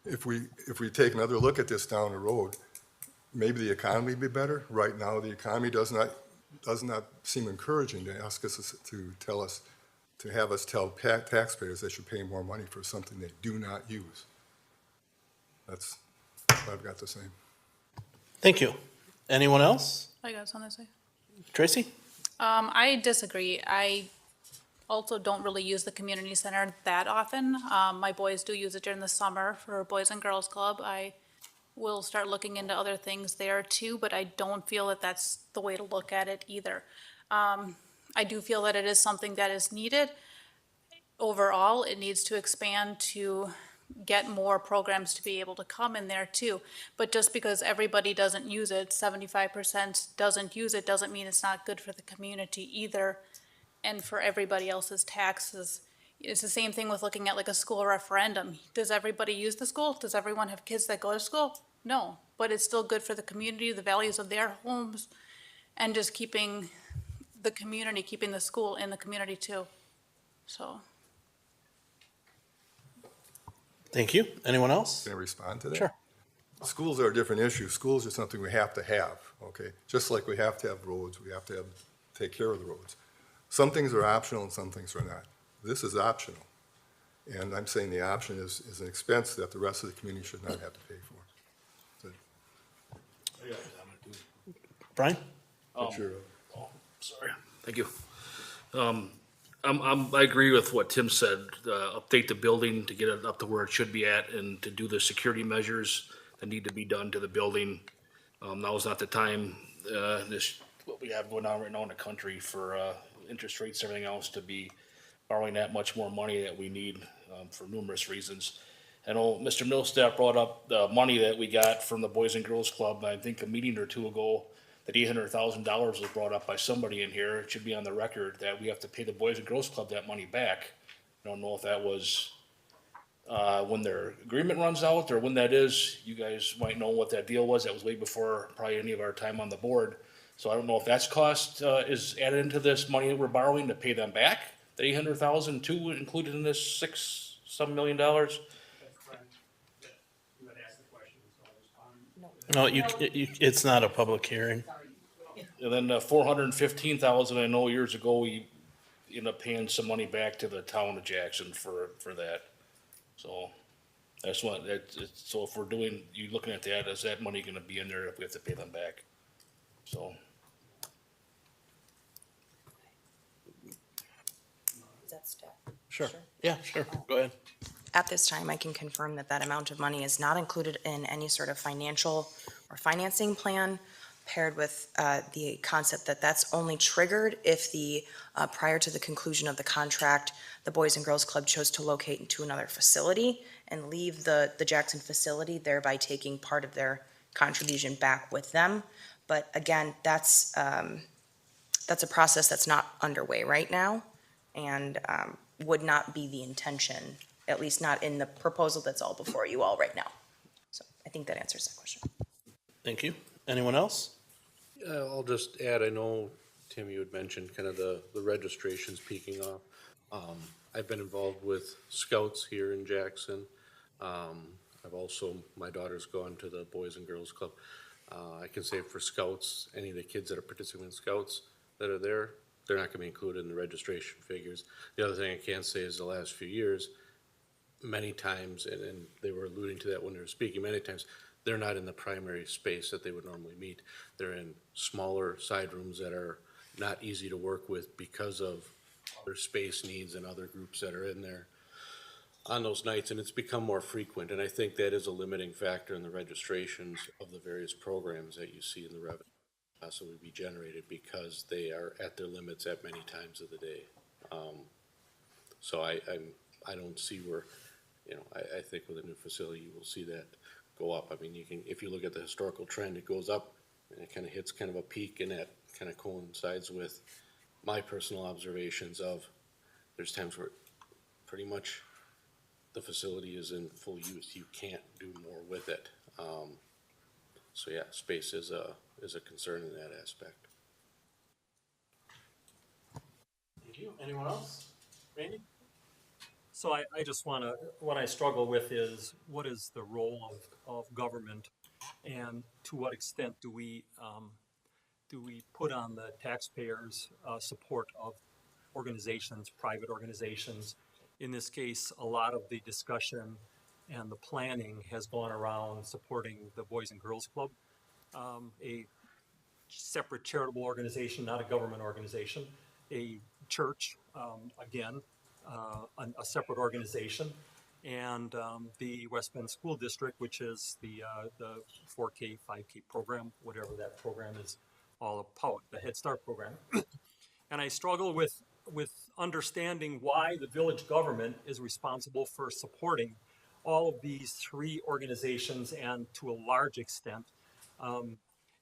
If we take another look at this down the road, maybe the economy would be better. Right now, the economy does not seem encouraging to ask us to have us tell taxpayers they should pay more money for something they do not use. That's what I've got to say. Thank you. Anyone else? I got something to say. Tracy? I disagree. I also don't really use the community center that often. My boys do use it during the summer for Boys and Girls Club. I will start looking into other things there too, but I don't feel that that's the way to look at it either. I do feel that it is something that is needed. Overall, it needs to expand to get more programs to be able to come in there too. But just because everybody doesn't use it, 75% doesn't use it, doesn't mean it's not good for the community either and for everybody else's taxes. It's the same thing with looking at like a school referendum. Does everybody use the school? Does everyone have kids that go to school? No, but it's still good for the community, the values of their homes, and just keeping the community, keeping the school in the community too. So, Thank you. Anyone else? Can I respond to that? Sure. Schools are a different issue. Schools are something we have to have, okay? Just like we have to have roads, we have to have, take care of the roads. Some things are optional and some things are not. This is optional. And I'm saying the option is an expense that the rest of the community should not have to pay for. Brian? Sure. Sorry, thank you. I agree with what Tim said, update the building to get it up to where it should be at and to do the security measures that need to be done to the building. Now is not the time, what we have going on right now in the country for, interest rates, and everything else to be borrowing that much more money that we need, for numerous reasons. I know Mr. Millsap brought up the money that we got from the Boys and Girls Club, I think a meeting or two ago, that $800,000 was brought up by somebody in here. It should be on the record that we have to pay the Boys and Girls Club that money back. I don't know if that was when their agreement runs out or when that is. You guys might know what that deal was. That was way before probably any of our time on the board. So I don't know if that's cost is added into this money that we're borrowing to pay them back. The $800,000 too included in this $6-some million. No, it's not a public hearing. And then the $415,000, I know years ago, we ended up paying some money back to the town of Jackson for that. So that's what, so if we're doing, you looking at that, is that money gonna be in there if we have to pay them back? So. Is that staff? Sure. Yeah, sure. Go ahead. At this time, I can confirm that that amount of money is not included in any sort of financial or financing plan, paired with the concept that that's only triggered if prior to the conclusion of the contract, the Boys and Girls Club chose to locate into another facility and leave the Jackson facility, thereby taking part of their contribution back with them. But again, that's a process that's not underway right now and would not be the intention, at least not in the proposal that's all before you all right now. So I think that answers that question. Thank you. Anyone else? I'll just add, I know, Tim, you had mentioned kind of the registrations peaking off. I've been involved with Scouts here in Jackson. I've also, my daughter's gone to the Boys and Girls Club. I can say for Scouts, any of the kids that are participating in Scouts that are there, they're not gonna be included in the registration figures. The other thing I can say is the last few years, many times, and they were alluding to that when they were speaking, many times, they're not in the primary space that they would normally meet. They're in smaller side rooms that are not easy to work with because of other space needs and other groups that are in there on those nights, and it's become more frequent, and I think that is a limiting factor in the registrations of the various programs that you see in the revenue possibly be generated because they are at their limits at many times of the day. So I don't see where, I think with a new facility, you will see that go up. I mean, if you look at the historical trend, it goes up and it kind of hits kind of a peak, and that kind of coincides with my personal observations of there's times where pretty much the facility is in full use. You can't do more with it. So yeah, space is a concern in that aspect. Thank you. Anyone else? Randy? So I just want to, what I struggle with is what is the role of government, and to what extent do we put on the taxpayers' support of organizations, private organizations. In this case, a lot of the discussion and the planning has gone around supporting the Boys and Girls Club, a separate charitable organization, not a government organization, a church, again, a separate organization, and the West Bend School District, which is the 4K, 5K program, whatever that program is all about, the Head Start program. And I struggle with understanding why the village government is responsible for supporting all of these three organizations, and to a large extent.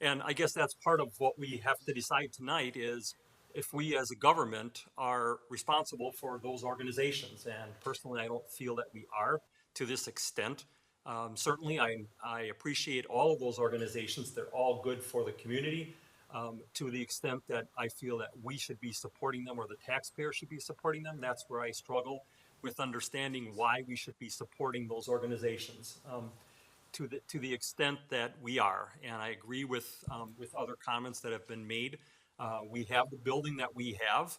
And I guess that's part of what we have to decide tonight is if we as a government are responsible for those organizations. And personally, I don't feel that we are to this extent. Certainly, I appreciate all of those organizations. They're all good for the community. To the extent that I feel that we should be supporting them or the taxpayer should be supporting them, that's where I struggle with understanding why we should be supporting those organizations. To the extent that we are, and I agree with other comments that have been made. We have the building that we have,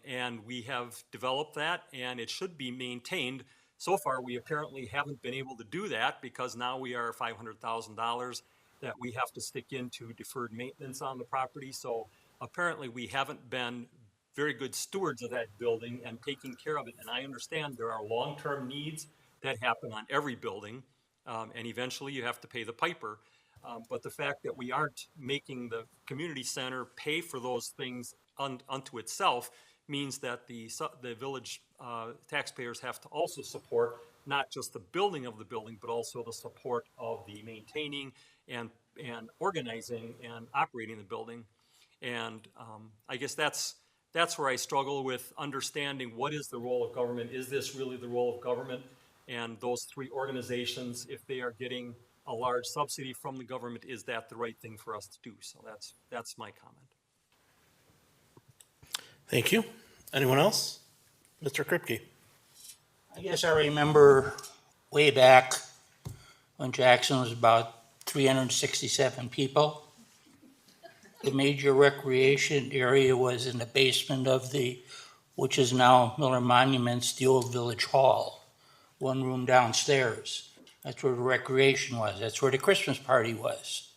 and we have developed that, and it should be maintained. So far, we apparently haven't been able to do that because now we are $500,000 that we have to stick into deferred maintenance on the property. So apparently, we haven't been very good stewards of that building and taking care of it. And I understand there are long-term needs that happen on every building. And eventually you have to pay the piper. But the fact that we aren't making the community center pay for those things unto itself means that the village taxpayers have to also support not just the building of the building, but also the support of the maintaining and organizing and operating the building. And I guess that's where I struggle with understanding what is the role of government. Is this really the role of government? And those three organizations, if they are getting a large subsidy from the government, is that the right thing for us to do? So that's my comment. Thank you. Anyone else? Mr. Kripke. I guess I remember way back when Jackson was about 367 people. The major recreation area was in the basement of which is now Miller Monuments, the old Village Hall. One room downstairs. That's where the recreation was. That's where the Christmas party was.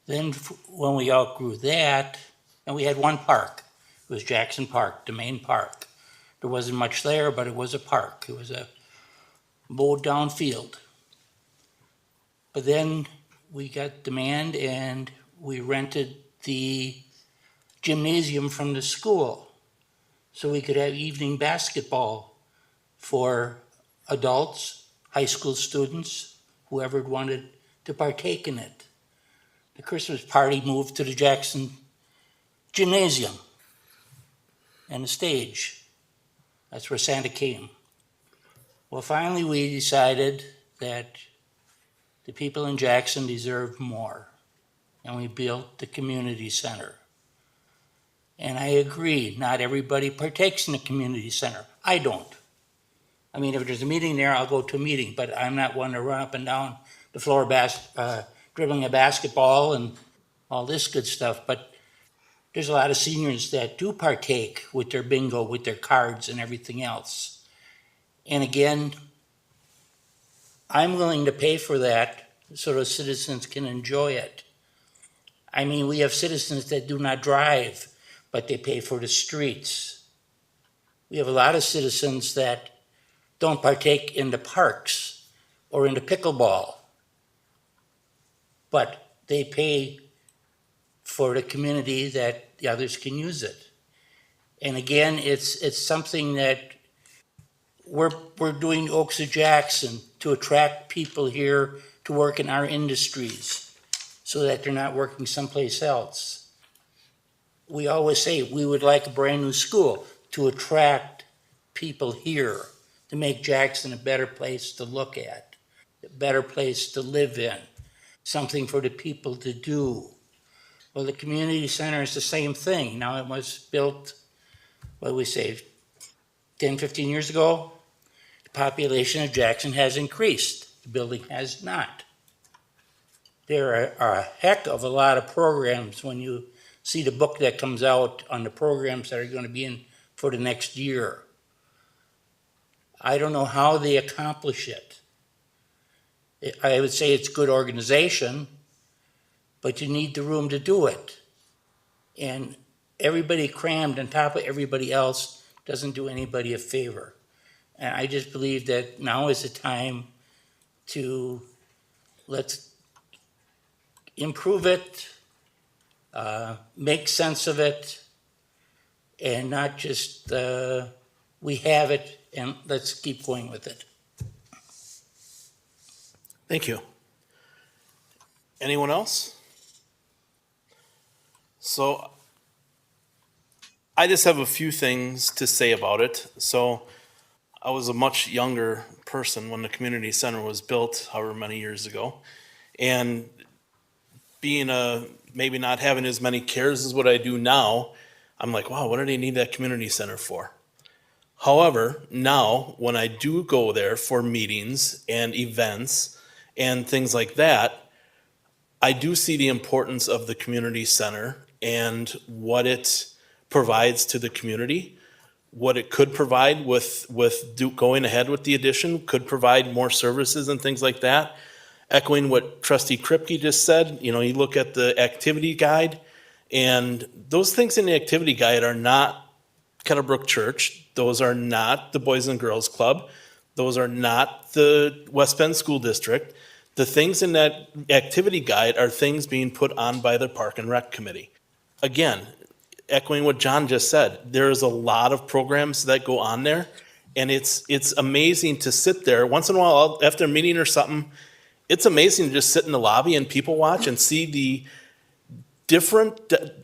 Then when we outgrew that, and we had one park. It was Jackson Park, the main park. There wasn't much there, but it was a park. It was a mowed down field. But then we got demand and we rented the gymnasium from the school so we could have evening basketball for adults, high school students, whoever wanted to partake in it. The Christmas party moved to the Jackson Gymnasium and the stage. That's where Santa came. Well, finally we decided that the people in Jackson deserved more, and we built the community center. And I agree, not everybody partakes in the community center. I don't. I mean, if there's a meeting there, I'll go to a meeting, but I'm not one to run up and down the floor dribbling a basketball and all this good stuff. But there's a lot of seniors that do partake with their bingo, with their cards and everything else. And again, I'm willing to pay for that so the citizens can enjoy it. I mean, we have citizens that do not drive, but they pay for the streets. We have a lot of citizens that don't partake in the parks or in the pickleball, but they pay for the community that the others can use it. And again, it's something that we're doing Oaks of Jackson to attract people here to work in our industries so that they're not working someplace else. We always say we would like a brand new school to attract people here, to make Jackson a better place to look at, a better place to live in, something for the people to do. Well, the community center is the same thing. Now it was built, what do we say, 10, 15 years ago? The population of Jackson has increased. The building has not. There are a heck of a lot of programs when you see the book that comes out on the programs that are going to be in for the next year. I don't know how they accomplish it. I would say it's good organization, but you need the room to do it. And everybody crammed on top of everybody else doesn't do anybody a favor. And I just believe that now is the time to let's improve it, make sense of it, and not just we have it and let's keep going with it. Thank you. Anyone else? So I just have a few things to say about it. So I was a much younger person when the community center was built, however many years ago. And being maybe not having as many cares as what I do now, I'm like, wow, what do they need that community center for? However, now when I do go there for meetings and events and things like that, I do see the importance of the community center and what it provides to the community, what it could provide with going ahead with the addition, could provide more services and things like that. Echoing what Trustee Kripke just said, you look at the activity guide, and those things in the activity guide are not Kettlebrook Church. Those are not the Boys and Girls Club. Those are not the West Bend School District. The things in that activity guide are things being put on by the Park and Rec Committee. Again, echoing what John just said, there's a lot of programs that go on there, and it's amazing to sit there once in a while after a meeting or something. It's amazing to just sit in the lobby and people watch and see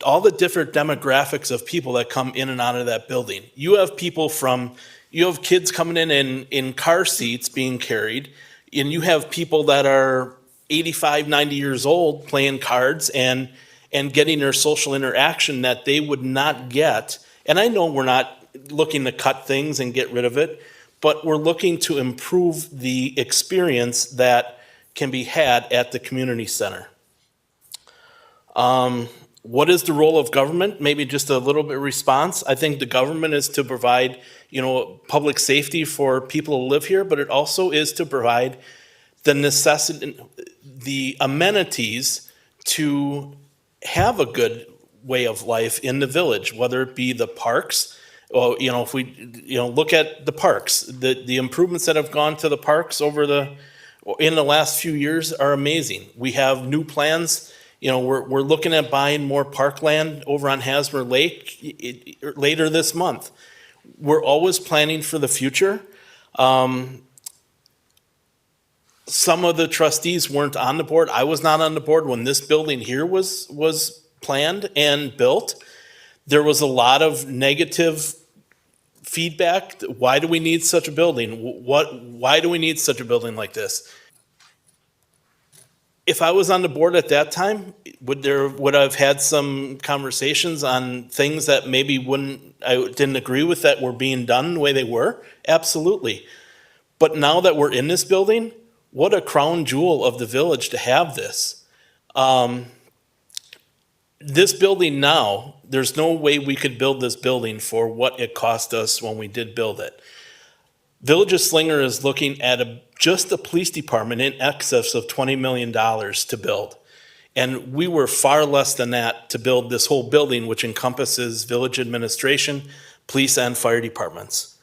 all the different demographics of people that come in and out of that building. You have kids coming in car seats being carried, and you have people that are 85, 90 years old playing cards and getting their social interaction that they would not get. And I know we're not looking to cut things and get rid of it, but we're looking to improve the experience that can be had at the community center. What is the role of government? Maybe just a little bit of response. I think the government is to provide, public safety for people who live here, but it also is to provide the amenities to have a good way of life in the village, whether it be the parks. Or, if we, look at the parks, the improvements that have gone to the parks in the last few years are amazing. We have new plans. We're looking at buying more parkland over on Hasmer Lake later this month. We're always planning for the future. Some of the trustees weren't on the board. I was not on the board when this building here was planned and built. There was a lot of negative feedback. Why do we need such a building? Why do we need such a building like this? If I was on the board at that time, would I have had some conversations on things that maybe I didn't agree with that were being done the way they were? Absolutely. But now that we're in this building, what a crown jewel of the village to have this. This building now, there's no way we could build this building for what it cost us when we did build it. Village of Slinger is looking at just the police department in excess of $20 million to build. And we were far less than that to build this whole building, which encompasses village administration, police, and fire departments.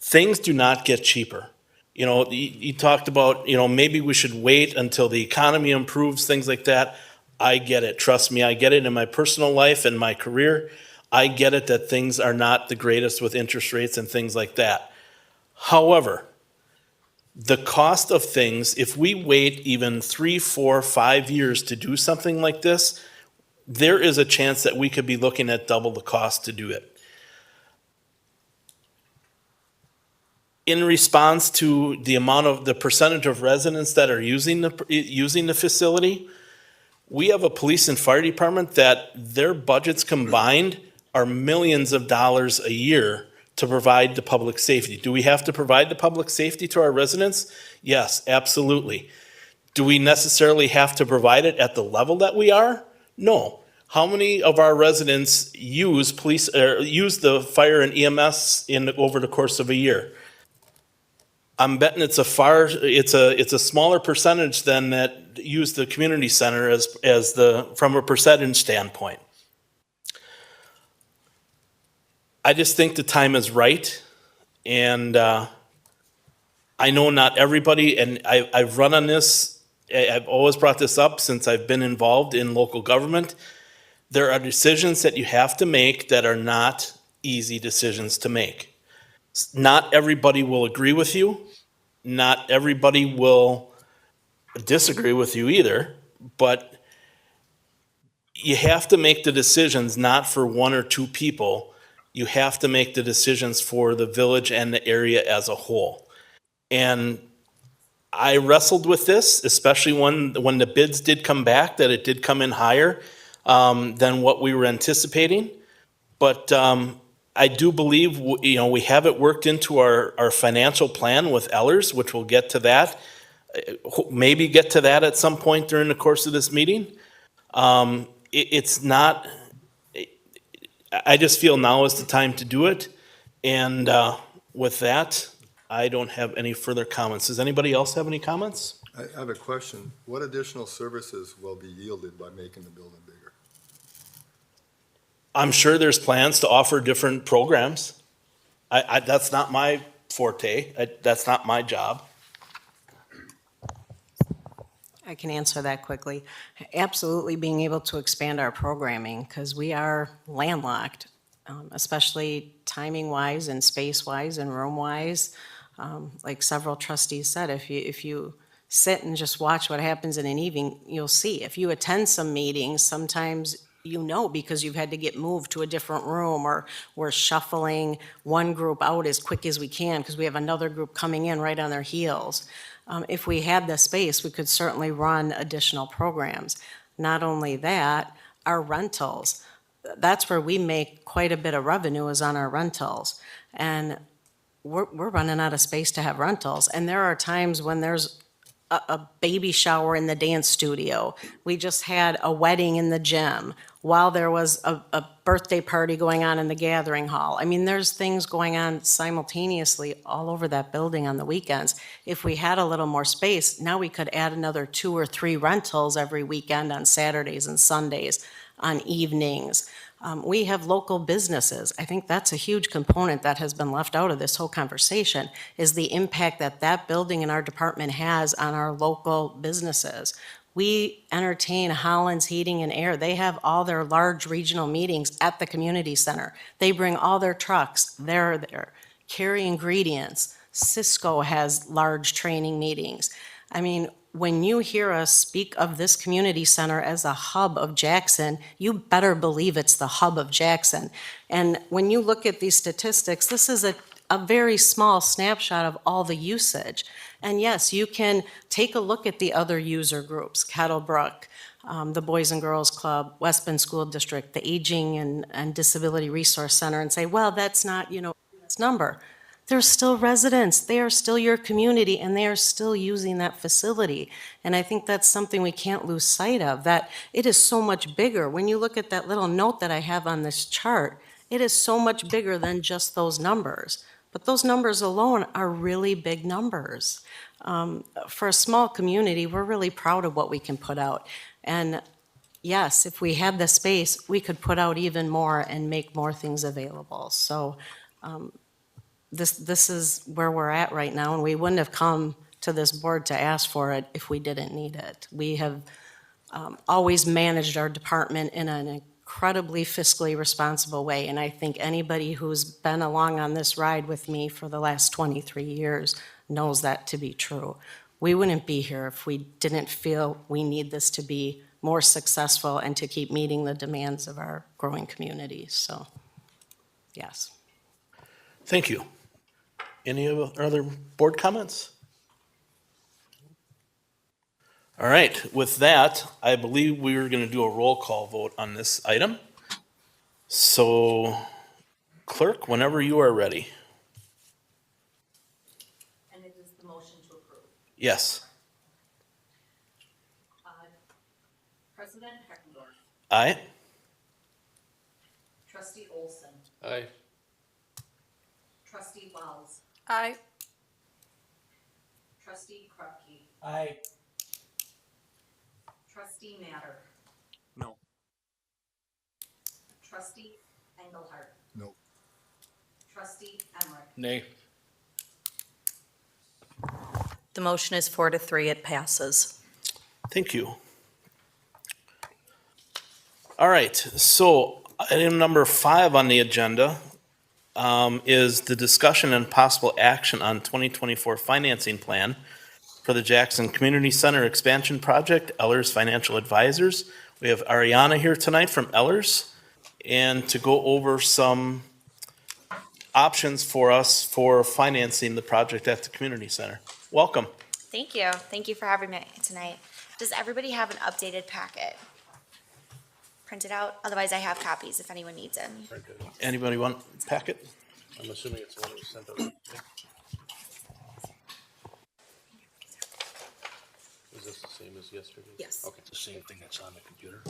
Things do not get cheaper. You talked about, maybe we should wait until the economy improves, things like that. I get it. Trust me, I get it in my personal life and my career. I get it that things are not the greatest with interest rates and things like that. However, the cost of things, if we wait even 3, 4, 5 years to do something like this, there is a chance that we could be looking at double the cost to do it. In response to the percentage of residents that are using the facility, we have a police and fire department that their budgets combined are millions of dollars a year to provide the public safety. Do we have to provide the public safety to our residents? Yes, absolutely. Do we necessarily have to provide it at the level that we are? No. How many of our residents use the fire and EMS over the course of a year? I'm betting it's a smaller percentage than that use the community center from a percentage standpoint. I just think the time is right, and I know not everybody, and I've run on this, I've always brought this up since I've been involved in local government. There are decisions that you have to make that are not easy decisions to make. Not everybody will agree with you. Not everybody will disagree with you either, but you have to make the decisions not for 1 or 2 people. You have to make the decisions for the village and the area as a whole. And I wrestled with this, especially when the bids did come back, that it did come in higher than what we were anticipating. But I do believe, we have it worked into our financial plan with Ellers, which we'll get to that. Maybe get to that at some point during the course of this meeting. It's not, I just feel now is the time to do it. And with that, I don't have any further comments. Does anybody else have any comments? I have a question. What additional services will be yielded by making the building bigger? I'm sure there's plans to offer different programs. That's not my forte. That's not my job. I can answer that quickly. Absolutely being able to expand our programming, because we are landlocked, especially timing-wise and space-wise and room-wise. Like several trustees said, if you sit and just watch what happens in an evening, you'll see. If you attend some meetings, sometimes because you've had to get moved to a different room, or we're shuffling one group out as quick as we can because we have another group coming in right on their heels. If we had the space, we could certainly run additional programs. Not only that, our rentals, that's where we make quite a bit of revenue, is on our rentals. And we're running out of space to have rentals. And there are times when there's a baby shower in the dance studio. We just had a wedding in the gym while there was a birthday party going on in the gathering hall. I mean, there's things going on simultaneously all over that building on the weekends. If we had a little more space, now we could add another 2 or 3 rentals every weekend on Saturdays and Sundays, on evenings. We have local businesses. I think that's a huge component that has been left out of this whole conversation, is the impact that that building and our department has on our local businesses. We entertain Holland's Heating and Air. They have all their large regional meetings at the community center. They bring all their trucks. They're there. Carry Ingredients. Cisco has large training meetings. I mean, when you hear us speak of this community center as a hub of Jackson, you better believe it's the hub of Jackson. And when you look at these statistics, this is a very small snapshot of all the usage. And yes, you can take a look at the other user groups, Kettlebrook, the Boys and Girls Club, West Bend School District, the Aging and Disability Resource Center, and say, well, that's not, this number. They're still residents. They are still your community, and they are still using that facility. And I think that's something we can't lose sight of, that it is so much bigger. When you look at that little note that I have on this chart, it is so much bigger than just those numbers. But those numbers alone are really big numbers. For a small community, we're really proud of what we can put out. And yes, if we had the space, we could put out even more and make more things available. So this is where we're at right now, and we wouldn't have come to this board to ask for it if we didn't need it. We have always managed our department in an incredibly fiscally responsible way, and I think anybody who's been along on this ride with me for the last 23 years knows that to be true. We wouldn't be here if we didn't feel we need this to be more successful and to keep meeting the demands of our growing community. So, yes. Thank you. Any other board comments? All right, with that, I believe we are going to do a roll call vote on this item. So, clerk, whenever you are ready. And it is the motion to approve. Yes. President Heckendorf. Aye. Trustee Olson. Aye. Trustee Wells. Aye. Trustee Krupke. Aye. Trustee Matter. No. Trustee Engelhardt. No. Trustee Emmerich. Nay. The motion is 4-3, it passes. Thank you. All right, so item number 5 on the agenda is the discussion and possible action on 2024 financing plan for the Jackson Community Center Expansion Project, Ellers Financial Advisors. We have Ariana here tonight from Ellers, and to go over some options for us for financing the project at the community center. Welcome. Thank you. Thank you for having me tonight. Does everybody have an updated packet printed out? Otherwise, I have copies if anyone needs it. Anybody want packet? I'm assuming it's the one you sent out. Is this the same as yesterday? Yes. Okay. It's the same thing that's on the computer.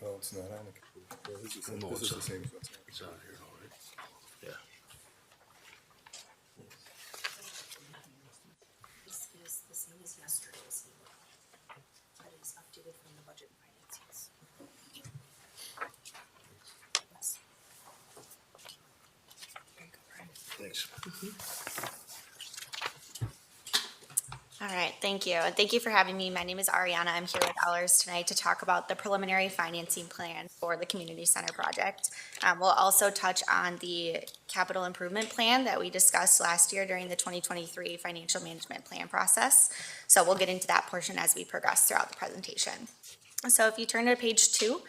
No, it's not on the computer. This is No, this is it's the same as what's on. It's on here, all right. Yeah. This is the same as yesterday's. That is updated from the budget and finances. Thanks. All right, thank you. And thank you for having me. My name is Ariana. I'm here with Ellers tonight to talk about the preliminary financing plan for the community center project. We'll also touch on the capital improvement plan that we discussed last year during the 2023 financial management plan process. So we'll get into that portion as we progress throughout the presentation. So if you turn to page 2,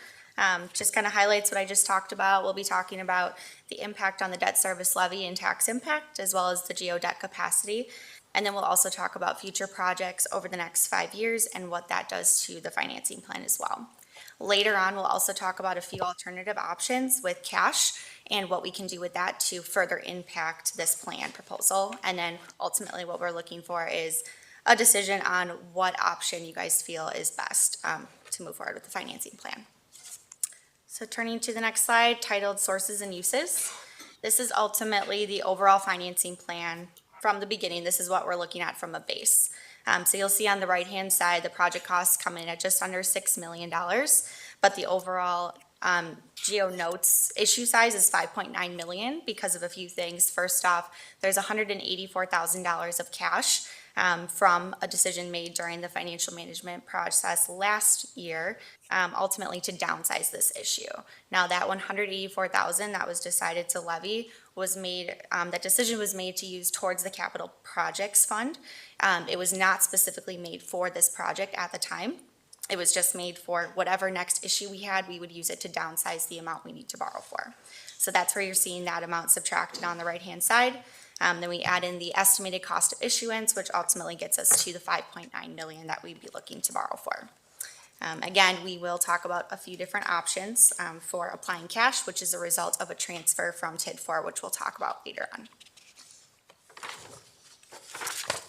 just kind of highlights what I just talked about. We'll be talking about the impact on the debt service levy and tax impact, as well as the GO debt capacity. And then we'll also talk about future projects over the next 5 years and what that does to the financing plan as well. Later on, we'll also talk about a few alternative options with cash and what we can do with that to further impact this plan proposal. And then ultimately what we're looking for is a decision on what option you guys feel is best to move forward with the financing plan. So turning to the next slide, titled Sources and Uses. This is ultimately the overall financing plan from the beginning. This is what we're looking at from a base. So you'll see on the right-hand side, the project costs come in at just under $6 million, but the overall GO notes issue size is $5.9 million because of a few things. First off, there's $184,000 of cash from a decision made during the financial management process last year, ultimately to downsize this issue. Now that $184,000 that was decided to levy was made, that decision was made to use towards the capital projects fund. It was not specifically made for this project at the time. It was just made for whatever next issue we had, we would use it to downsize the amount we need to borrow for. So that's where you're seeing that amount subtracted on the right-hand side. Then we add in the estimated cost of issuance, which ultimately gets us to the $5.9 million that we'd be looking to borrow for. Again, we will talk about a few different options for applying cash, which is a result of a transfer from TID4, which we'll talk about later on.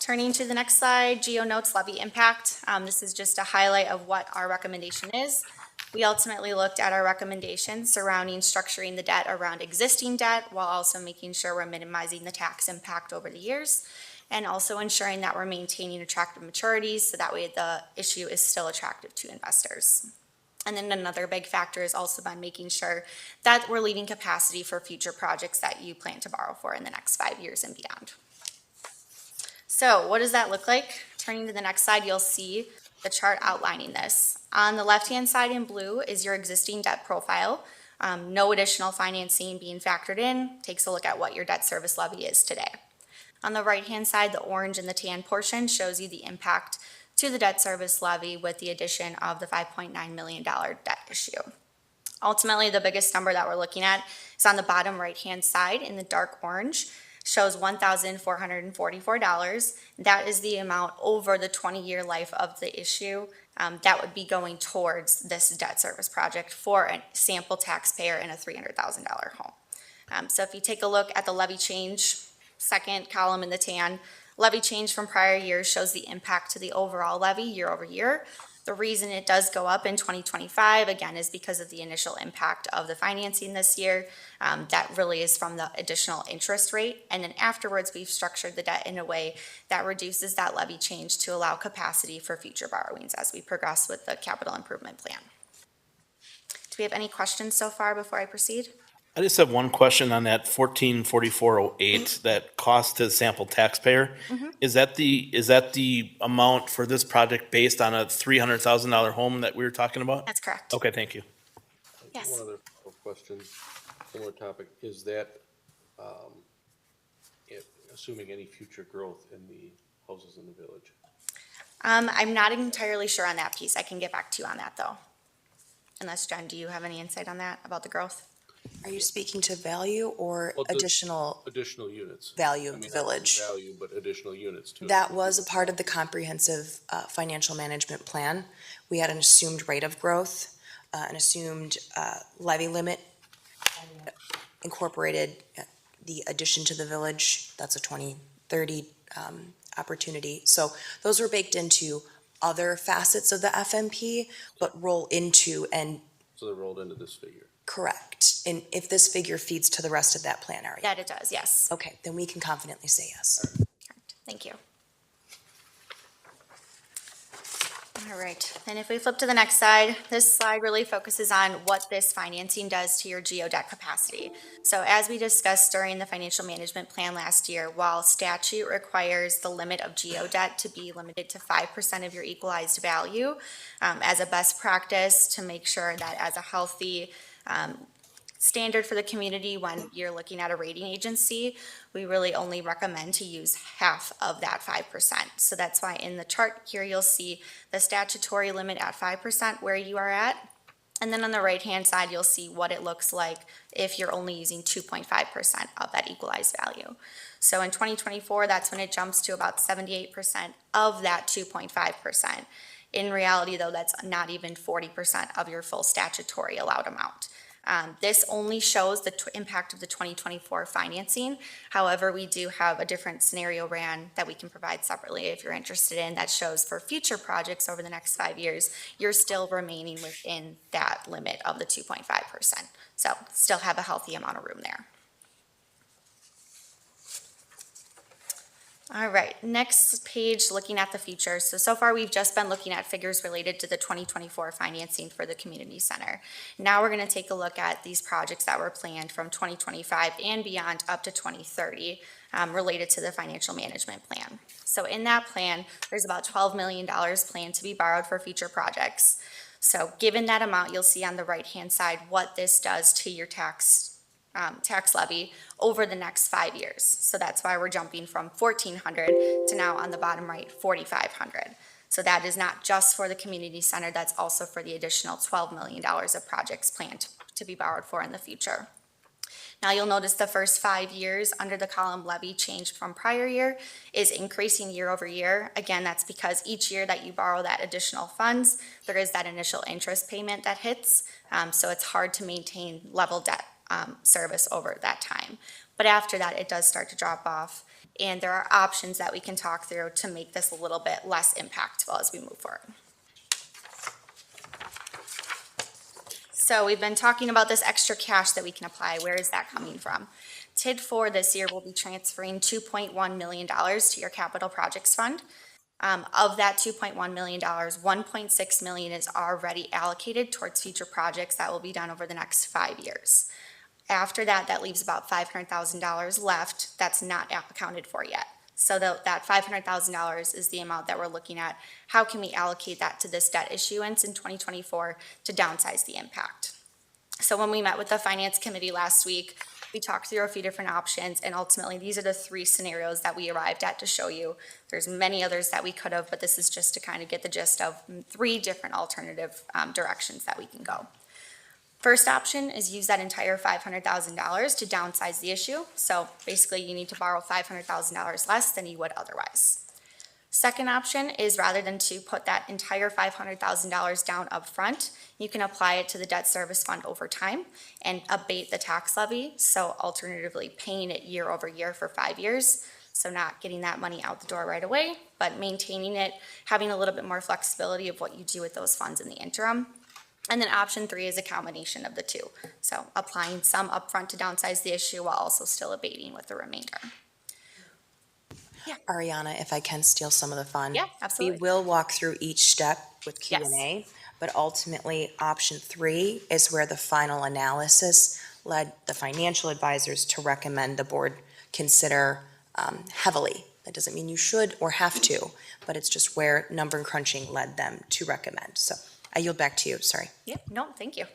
Turning to the next slide, GO notes levy impact. This is just a highlight of what our recommendation is. We ultimately looked at our recommendations surrounding structuring the debt around existing debt while also making sure we're minimizing the tax impact over the years and also ensuring that we're maintaining attractive maturities so that way the issue is still attractive to investors. And then another big factor is also by making sure that we're leaving capacity for future projects that you plan to borrow for in the next 5 years and beyond. So what does that look like? Turning to the next slide, you'll see the chart outlining this. On the left-hand side in blue is your existing debt profile. No additional financing being factored in. Takes a look at what your debt service levy is today. On the right-hand side, the orange and the tan portion shows you the impact to the debt service levy with the addition of the $5.9 million debt issue. Ultimately, the biggest number that we're looking at is on the bottom right-hand side in the dark orange. Shows $1,444. That is the amount over the 20-year life of the issue that would be going towards this debt service project for a sample taxpayer in a $300,000 home. So if you take a look at the levy change, second column in the tan, levy change from prior years shows the impact to the overall levy year over year. The reason it does go up in 2025, again, is because of the initial impact of the financing this year. That really is from the additional interest rate. And then afterwards, we've structured the debt in a way that reduces that levy change to allow capacity for future borrowings as we progress with the capital improvement plan. Do we have any questions so far before I proceed? I just have one question on that 144408, that cost to sample taxpayer. Mhm. Is that the amount for this project based on a $300,000 home that we were talking about? That's correct. Okay, thank you. Yes. One other question, similar topic, is that, assuming any future growth in the houses in the village? I'm not entirely sure on that piece. I can get back to you on that though. Unless, Jen, do you have any insight on that about the growth? Are you speaking to value or Well, additional? Additional units. Value of I mean, the not only village. Value, but additional units too. That was a part of the comprehensive financial management plan. We had an assumed rate of growth, an assumed levy limit, and incorporated the addition to the village. That's a 2030 opportunity. So those were baked into other facets of the FMP, but roll into and So they're rolled into this figure. correct. And if this figure feeds to the rest of that plan area. That it does, yes. Okay, then we can confidently say yes. Thank you. All right, and if we flip to the next slide, this slide really focuses on what this financing does to your GeoDebt capacity. So as we discussed during the financial management plan last year, while statute requires the limit of GeoDebt to be limited to 5% of your equalized value, as a best practice to make sure that as a healthy standard for the community when you're looking at a rating agency, we really only recommend to use half of that 5%. So that's why in the chart here, you'll see the statutory limit at 5% where you are at. And then on the right-hand side, you'll see what it looks like if you're only using 2.5% of that equalized value. So in 2024, that's when it jumps to about 78% of that 2.5%. In reality, though, that's not even 40% of your full statutory allowed amount. This only shows the impact of the 2024 financing. However, we do have a different scenario ran that we can provide separately if you're interested in that shows for future projects over the next 5 years, you're still remaining within that limit of the 2.5%. So still have a healthy amount of room there. All right, next page, looking at the future. So far we've just been looking at figures related to the 2024 financing for the community center. Now we're going to take a look at these projects that were planned from 2025 and beyond up to 2030 related to the financial management plan. So in that plan, there's about $12 million planned to be borrowed for future projects. So given that amount, you'll see on the right-hand side what this does to your tax levy over the next 5 years. So that's why we're jumping from 1,400 to now on the bottom right, 4,500. So that is not just for the community center, that's also for the additional $12 million of projects planned to be borrowed for in the future. Now you'll notice the first 5 years under the column levy changed from prior year is increasing year over year. Again, that's because each year that you borrow that additional funds, there is that initial interest payment that hits. So it's hard to maintain level debt service over that time. But after that, it does start to drop off. And there are options that we can talk through to make this a little bit less impactful as we move forward. So we've been talking about this extra cash that we can apply. Where is that coming from? TID 4 this year will be transferring $2.1 million to your capital projects fund. Of that $2.1 million, $1.6 million is already allocated towards future projects that will be done over the next 5 years. After that, that leaves about $500,000 left that's not accounted for yet. So that $500,000 is the amount that we're looking at. How can we allocate that to this debt issuance in 2024 to downsize the impact? So when we met with the finance committee last week, we talked through a few different options, and ultimately these are the 3 scenarios that we arrived at to show you. There's many others that we could have, but this is just to kind of get the gist of 3 different alternative directions that we can go. First option is use that entire $500,000 to downsize the issue. So basically you need to borrow $500,000 less than you would otherwise. Second option is rather than to put that entire $500,000 down up front, you can apply it to the debt service fund over time and abate the tax levy. So alternatively paying it year over year for 5 years. So not getting that money out the door right away, but maintaining it, having a little bit more flexibility of what you do with those funds in the interim. And then option 3 is a combination of the 2. So applying some upfront to downsize the issue while also still abating with the remainder. Yeah. Ariana, if I can steal some of the fun. Yeah, absolutely. We will walk through each step with Q&A, but ultimately option 3 is where the final analysis led the financial advisors to recommend the board consider heavily. That doesn't mean you should or have to, but it's just where number crunching led them to recommend. So I yield back to you, sorry. Yep, no, thank you.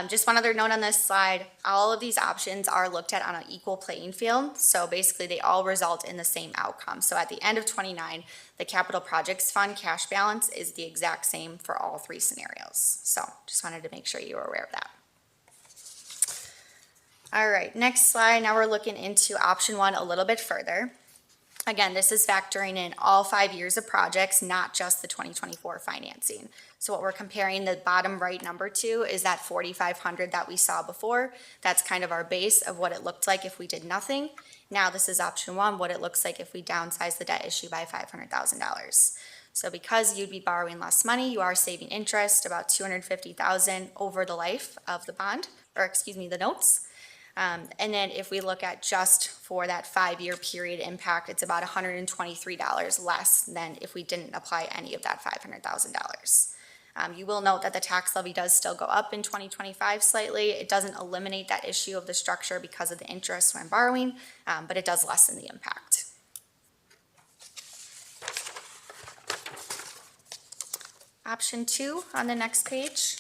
Just one other note on this slide, all of these options are looked at on an equal playing field. So basically they all result in the same outcome. So at the end of 29, the capital projects fund cash balance is the exact same for all 3 scenarios. So just wanted to make sure you were aware of that. All right, next slide. Now we're looking into option one a little bit further. Again, this is factoring in all 5 years of projects, not just the 2024 financing. So what we're comparing the bottom right number to is that 4,500 that we saw before. That's kind of our base of what it looked like if we did nothing. Now this is option one, what it looks like if we downsize the debt issue by $500,000. So because you'd be borrowing less money, you are saving interest, about $250,000 over the life of the bond, or excuse me, the notes. And then if we look at just for that 5-year period impact, it's about $123 less than if we didn't apply any of that $500,000. You will note that the tax levy does still go up in 2025 slightly. It doesn't eliminate that issue of the structure because of the interest when borrowing, but it does lessen the impact. Option two on the next page.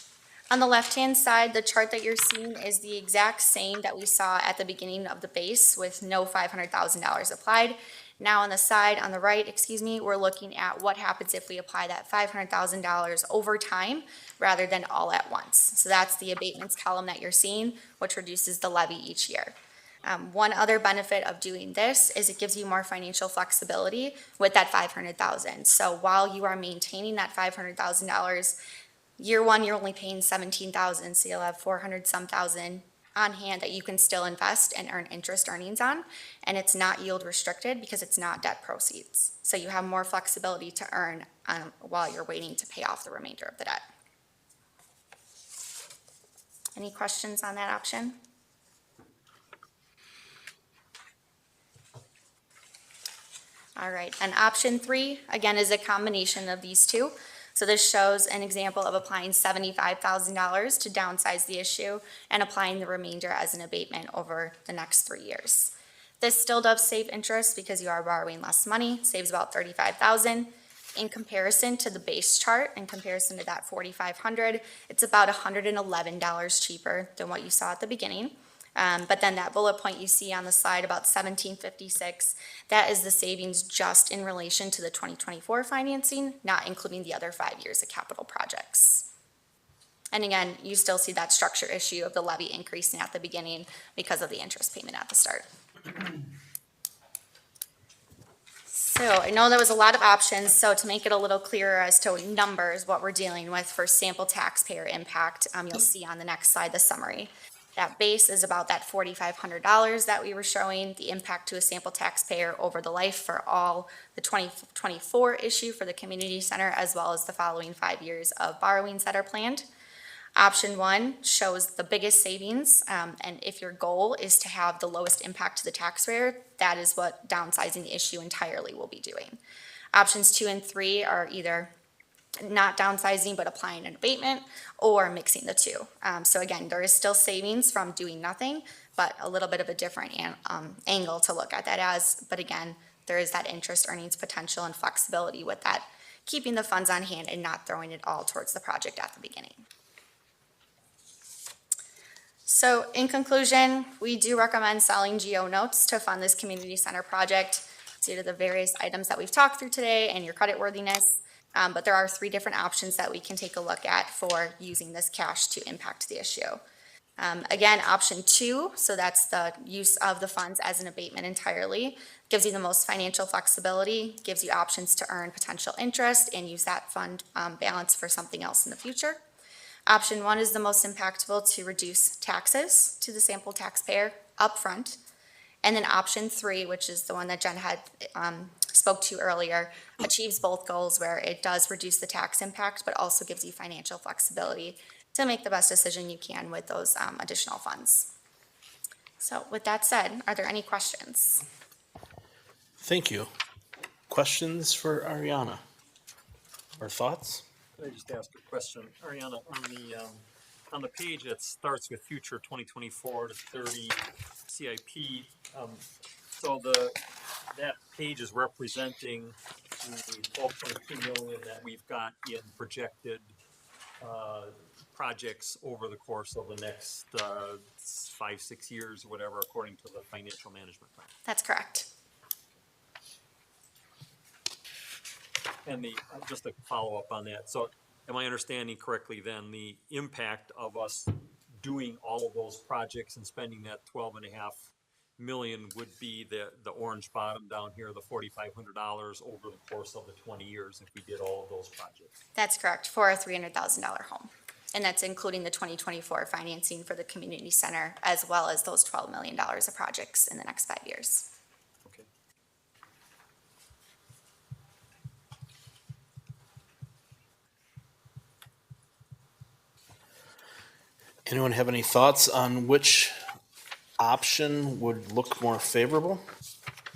On the left-hand side, the chart that you're seeing is the exact same that we saw at the beginning of the base with no $500,000 applied. Now on the side, on the right, excuse me, we're looking at what happens if we apply that $500,000 over time rather than all at once. So that's the abatements column that you're seeing, which reduces the levy each year. One other benefit of doing this is it gives you more financial flexibility with that $500,000. So while you are maintaining that $500,000, year one, you're only paying $17,000, so you'll have $400-some thousand on hand that you can still invest and earn interest earnings on, and it's not yield restricted because it's not debt proceeds. So you have more flexibility to earn while you're waiting to pay off the remainder of the debt. Any questions on that option? All right, and option three, again, is a combination of these two. So this shows an example of applying $75,000 to downsize the issue and applying the remainder as an abatement over the next 3 years. This still does save interest because you are borrowing less money, saves about $35,000. In comparison to the base chart, in comparison to that $4,500, it's about $111 cheaper than what you saw at the beginning. But then that bullet point you see on the slide, about $1,756, that is the savings just in relation to the 2024 financing, not including the other 5 years of capital projects. And again, you still see that structure issue of the levy increasing at the beginning because of the interest payment at the start. So I know there was a lot of options, so to make it a little clearer as to numbers, what we're dealing with for sample taxpayer impact, you'll see on the next slide the summary. That base is about that $4,500 that we were showing, the impact to a sample taxpayer over the life for all the 2024 issue for the community center, as well as the following 5 years of borrowings that are planned. Option one shows the biggest savings, and if your goal is to have the lowest impact to the taxpayer, that is what downsizing the issue entirely will be doing. Options 2 and 3 are either not downsizing but applying an abatement or mixing the two. So again, there is still savings from doing nothing, but a little bit of a different angle to look at that as. But again, there is that interest earnings potential and flexibility with that, keeping the funds on hand and not throwing it all towards the project at the beginning. So in conclusion, we do recommend selling GO notes to fund this community center project due to the various items that we've talked through today and your creditworthiness. But there are 3 different options that we can take a look at for using this cash to impact the issue. Again, option 2, so that's the use of the funds as an abatement entirely, gives you the most financial flexibility, gives you options to earn potential interest and use that fund balance for something else in the future. Option 1 is the most impactful to reduce taxes to the sample taxpayer upfront. And then option 3, which is the one that Jen had spoke to earlier, achieves both goals where it does reduce the tax impact, but also gives you financial flexibility to make the best decision you can with those additional funds. So with that said, are there any questions? Thank you. Questions for Ariana or thoughts? Can I just ask a question? Ariana, on the page that starts with future 2024 to 30 CIP, so that page is representing the 12.2 million that we've got in projected projects over the course of the next 5-6 years or whatever, according to the financial management plan. That's correct. And just to follow up on that, so am I understanding correctly then, the impact of us doing all of those projects and spending that 12.5 million would be the orange bottom down here, the $4,500 over the course of the 20 years if we did all of those projects. That's correct, for a $300,000 home. And that's including the 2024 financing for the community center, as well as those $12 million of projects in the next 5 years. Okay. Anyone have any thoughts on which option would look more favorable?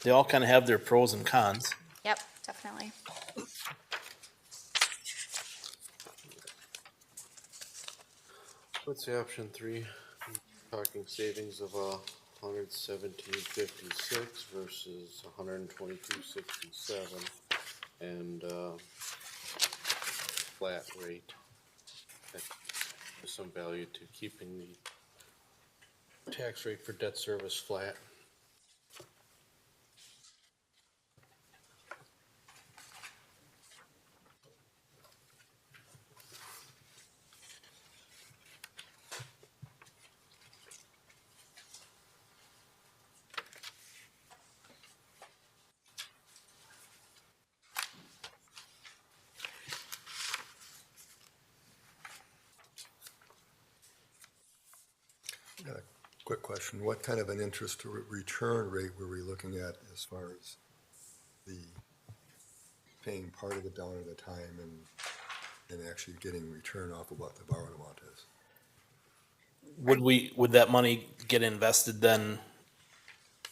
They all kind of have their pros and cons. Yep, definitely. Let's say option 3, talking savings of $117.56 versus $122.67 and flat rate. There's some value to keeping the tax rate for debt service flat. Got a quick question. What kind of an interest to return rate were we looking at as far as the paying part of it down at a time and actually getting return off of what the borrowed amount is? Would that money get invested then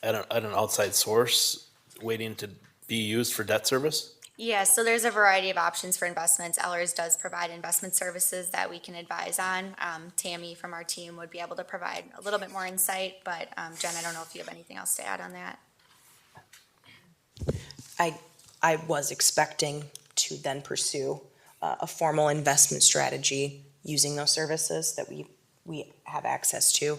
at an outside source, waiting to be used for debt service? Yeah, so there's a variety of options for investments. Ellers does provide investment services that we can advise on. Tammy from our team would be able to provide a little bit more insight, but Jen, I don't know if you have anything else to add on that. I was expecting to then pursue a formal investment strategy using those services that we have access to.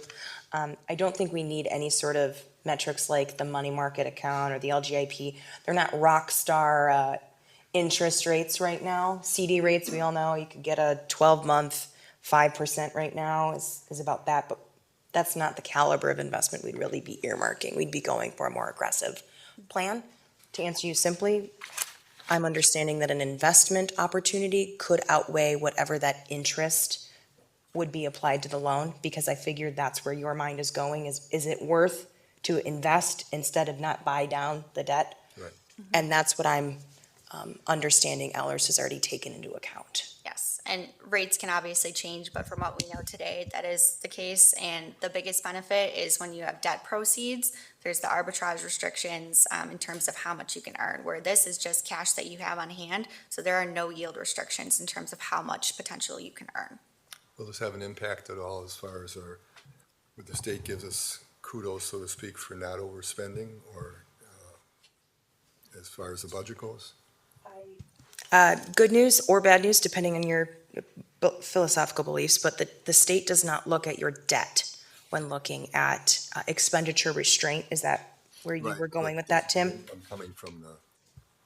I don't think we need any sort of metrics like the money market account or the LGIP. They're not rock star interest rates right now. CD rates, we all know, you could get a 12-month 5% right now is about that, but that's not the caliber of investment we'd really be earmarking. We'd be going for a more aggressive plan. To answer you simply, I'm understanding that an investment opportunity could outweigh whatever that interest would be applied to the loan, because I figured that's where your mind is going, is it worth to invest instead of not buy down the debt? Right. And that's what I'm understanding Ellers has already taken into account. Yes, and rates can obviously change, but from what we know today, that is the case. And the biggest benefit is when you have debt proceeds, there's the arbitrage restrictions in terms of how much you can earn, where this is just cash that you have on hand. So there are no yield restrictions in terms of how much potential you can earn. Will this have an impact at all as far as would the state gives us kudos, so to speak, for not overspending, or as far as the budget goes? Good news or bad news, depending on your philosophical beliefs, but the state does not look at your debt when looking at expenditure restraint. Is that where you were going with that, Tim? I'm coming from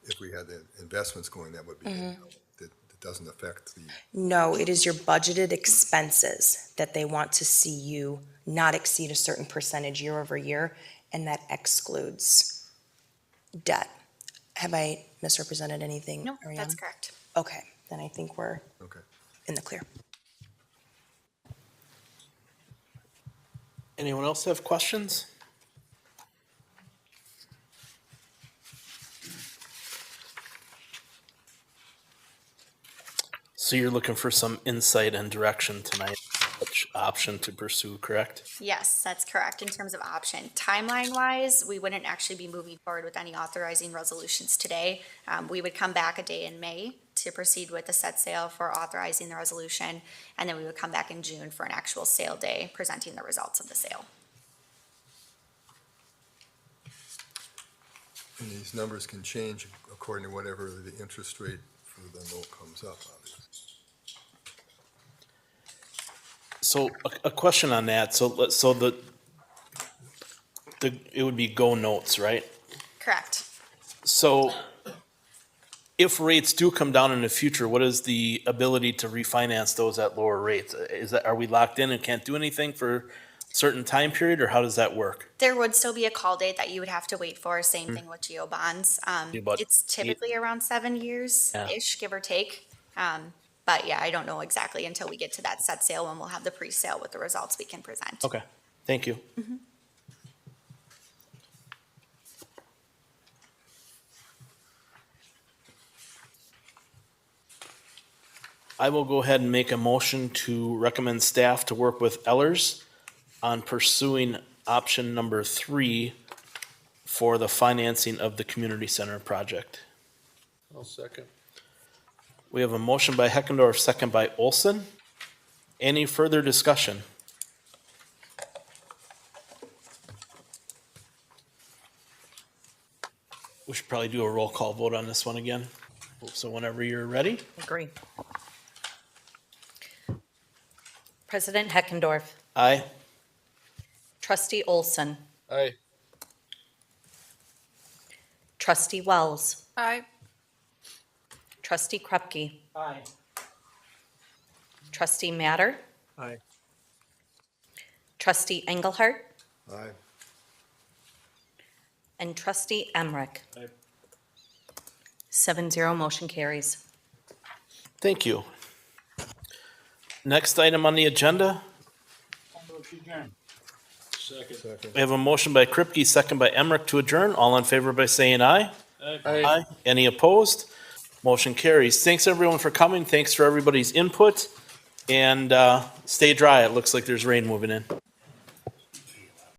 if we had the investments going, that would be, that doesn't affect the. No, it is your budgeted expenses that they want to see you not exceed a certain percentage year over year, and that excludes debt. Have I misrepresented anything, No, Ariana? that's correct. Okay, then I think we're Okay. in the clear. Anyone else have questions? So you're looking for some insight and direction tonight, which option to pursue, correct? Yes, that's correct in terms of option. Timeline-wise, we wouldn't actually be moving forward with any authorizing resolutions today. We would come back a day in May to proceed with the set sale for authorizing the resolution, and then we would come back in June for an actual sale day, presenting the results of the sale. And these numbers can change according to whatever the interest rate for the note comes up, obviously. So a question on that. So the it would be Go Notes, right? Correct. So if rates do come down in the future, what is the ability to refinance those at lower rates? Are we locked in and can't do anything for a certain time period, or how does that work? There would still be a call date that you would have to wait for, same thing with GO bonds. About It's typically around 7 years-ish, give or take. But yeah, I don't know exactly until we get to that set sale when we'll have the pre-sale with the results we can present. Okay, thank you. I will go ahead and make a motion to recommend staff to work with Ellers on pursuing option number 3 for the financing of the community center project. I'll second. We have a motion by Heckendorf, second by Olson. Any further discussion? We should probably do a roll call vote on this one again. So whenever you're ready. Agree. President Heckendorf, Aye. Trustee Olson, Aye. Trustee Wells, Aye. Trustee Krupke, Aye. Trustee Matter, Aye. Trustee Engelhardt, Aye. and Trustee Emmerich. Aye. 7-0, motion carries. Thank you. Next item on the agenda, Second. we have a motion by Kripke, second by Emmerich to adjourn. All in favor by saying aye. Aye. Any opposed? Motion carries. Thanks everyone for coming. Thanks for everybody's input. And stay dry. It looks like there's rain moving in.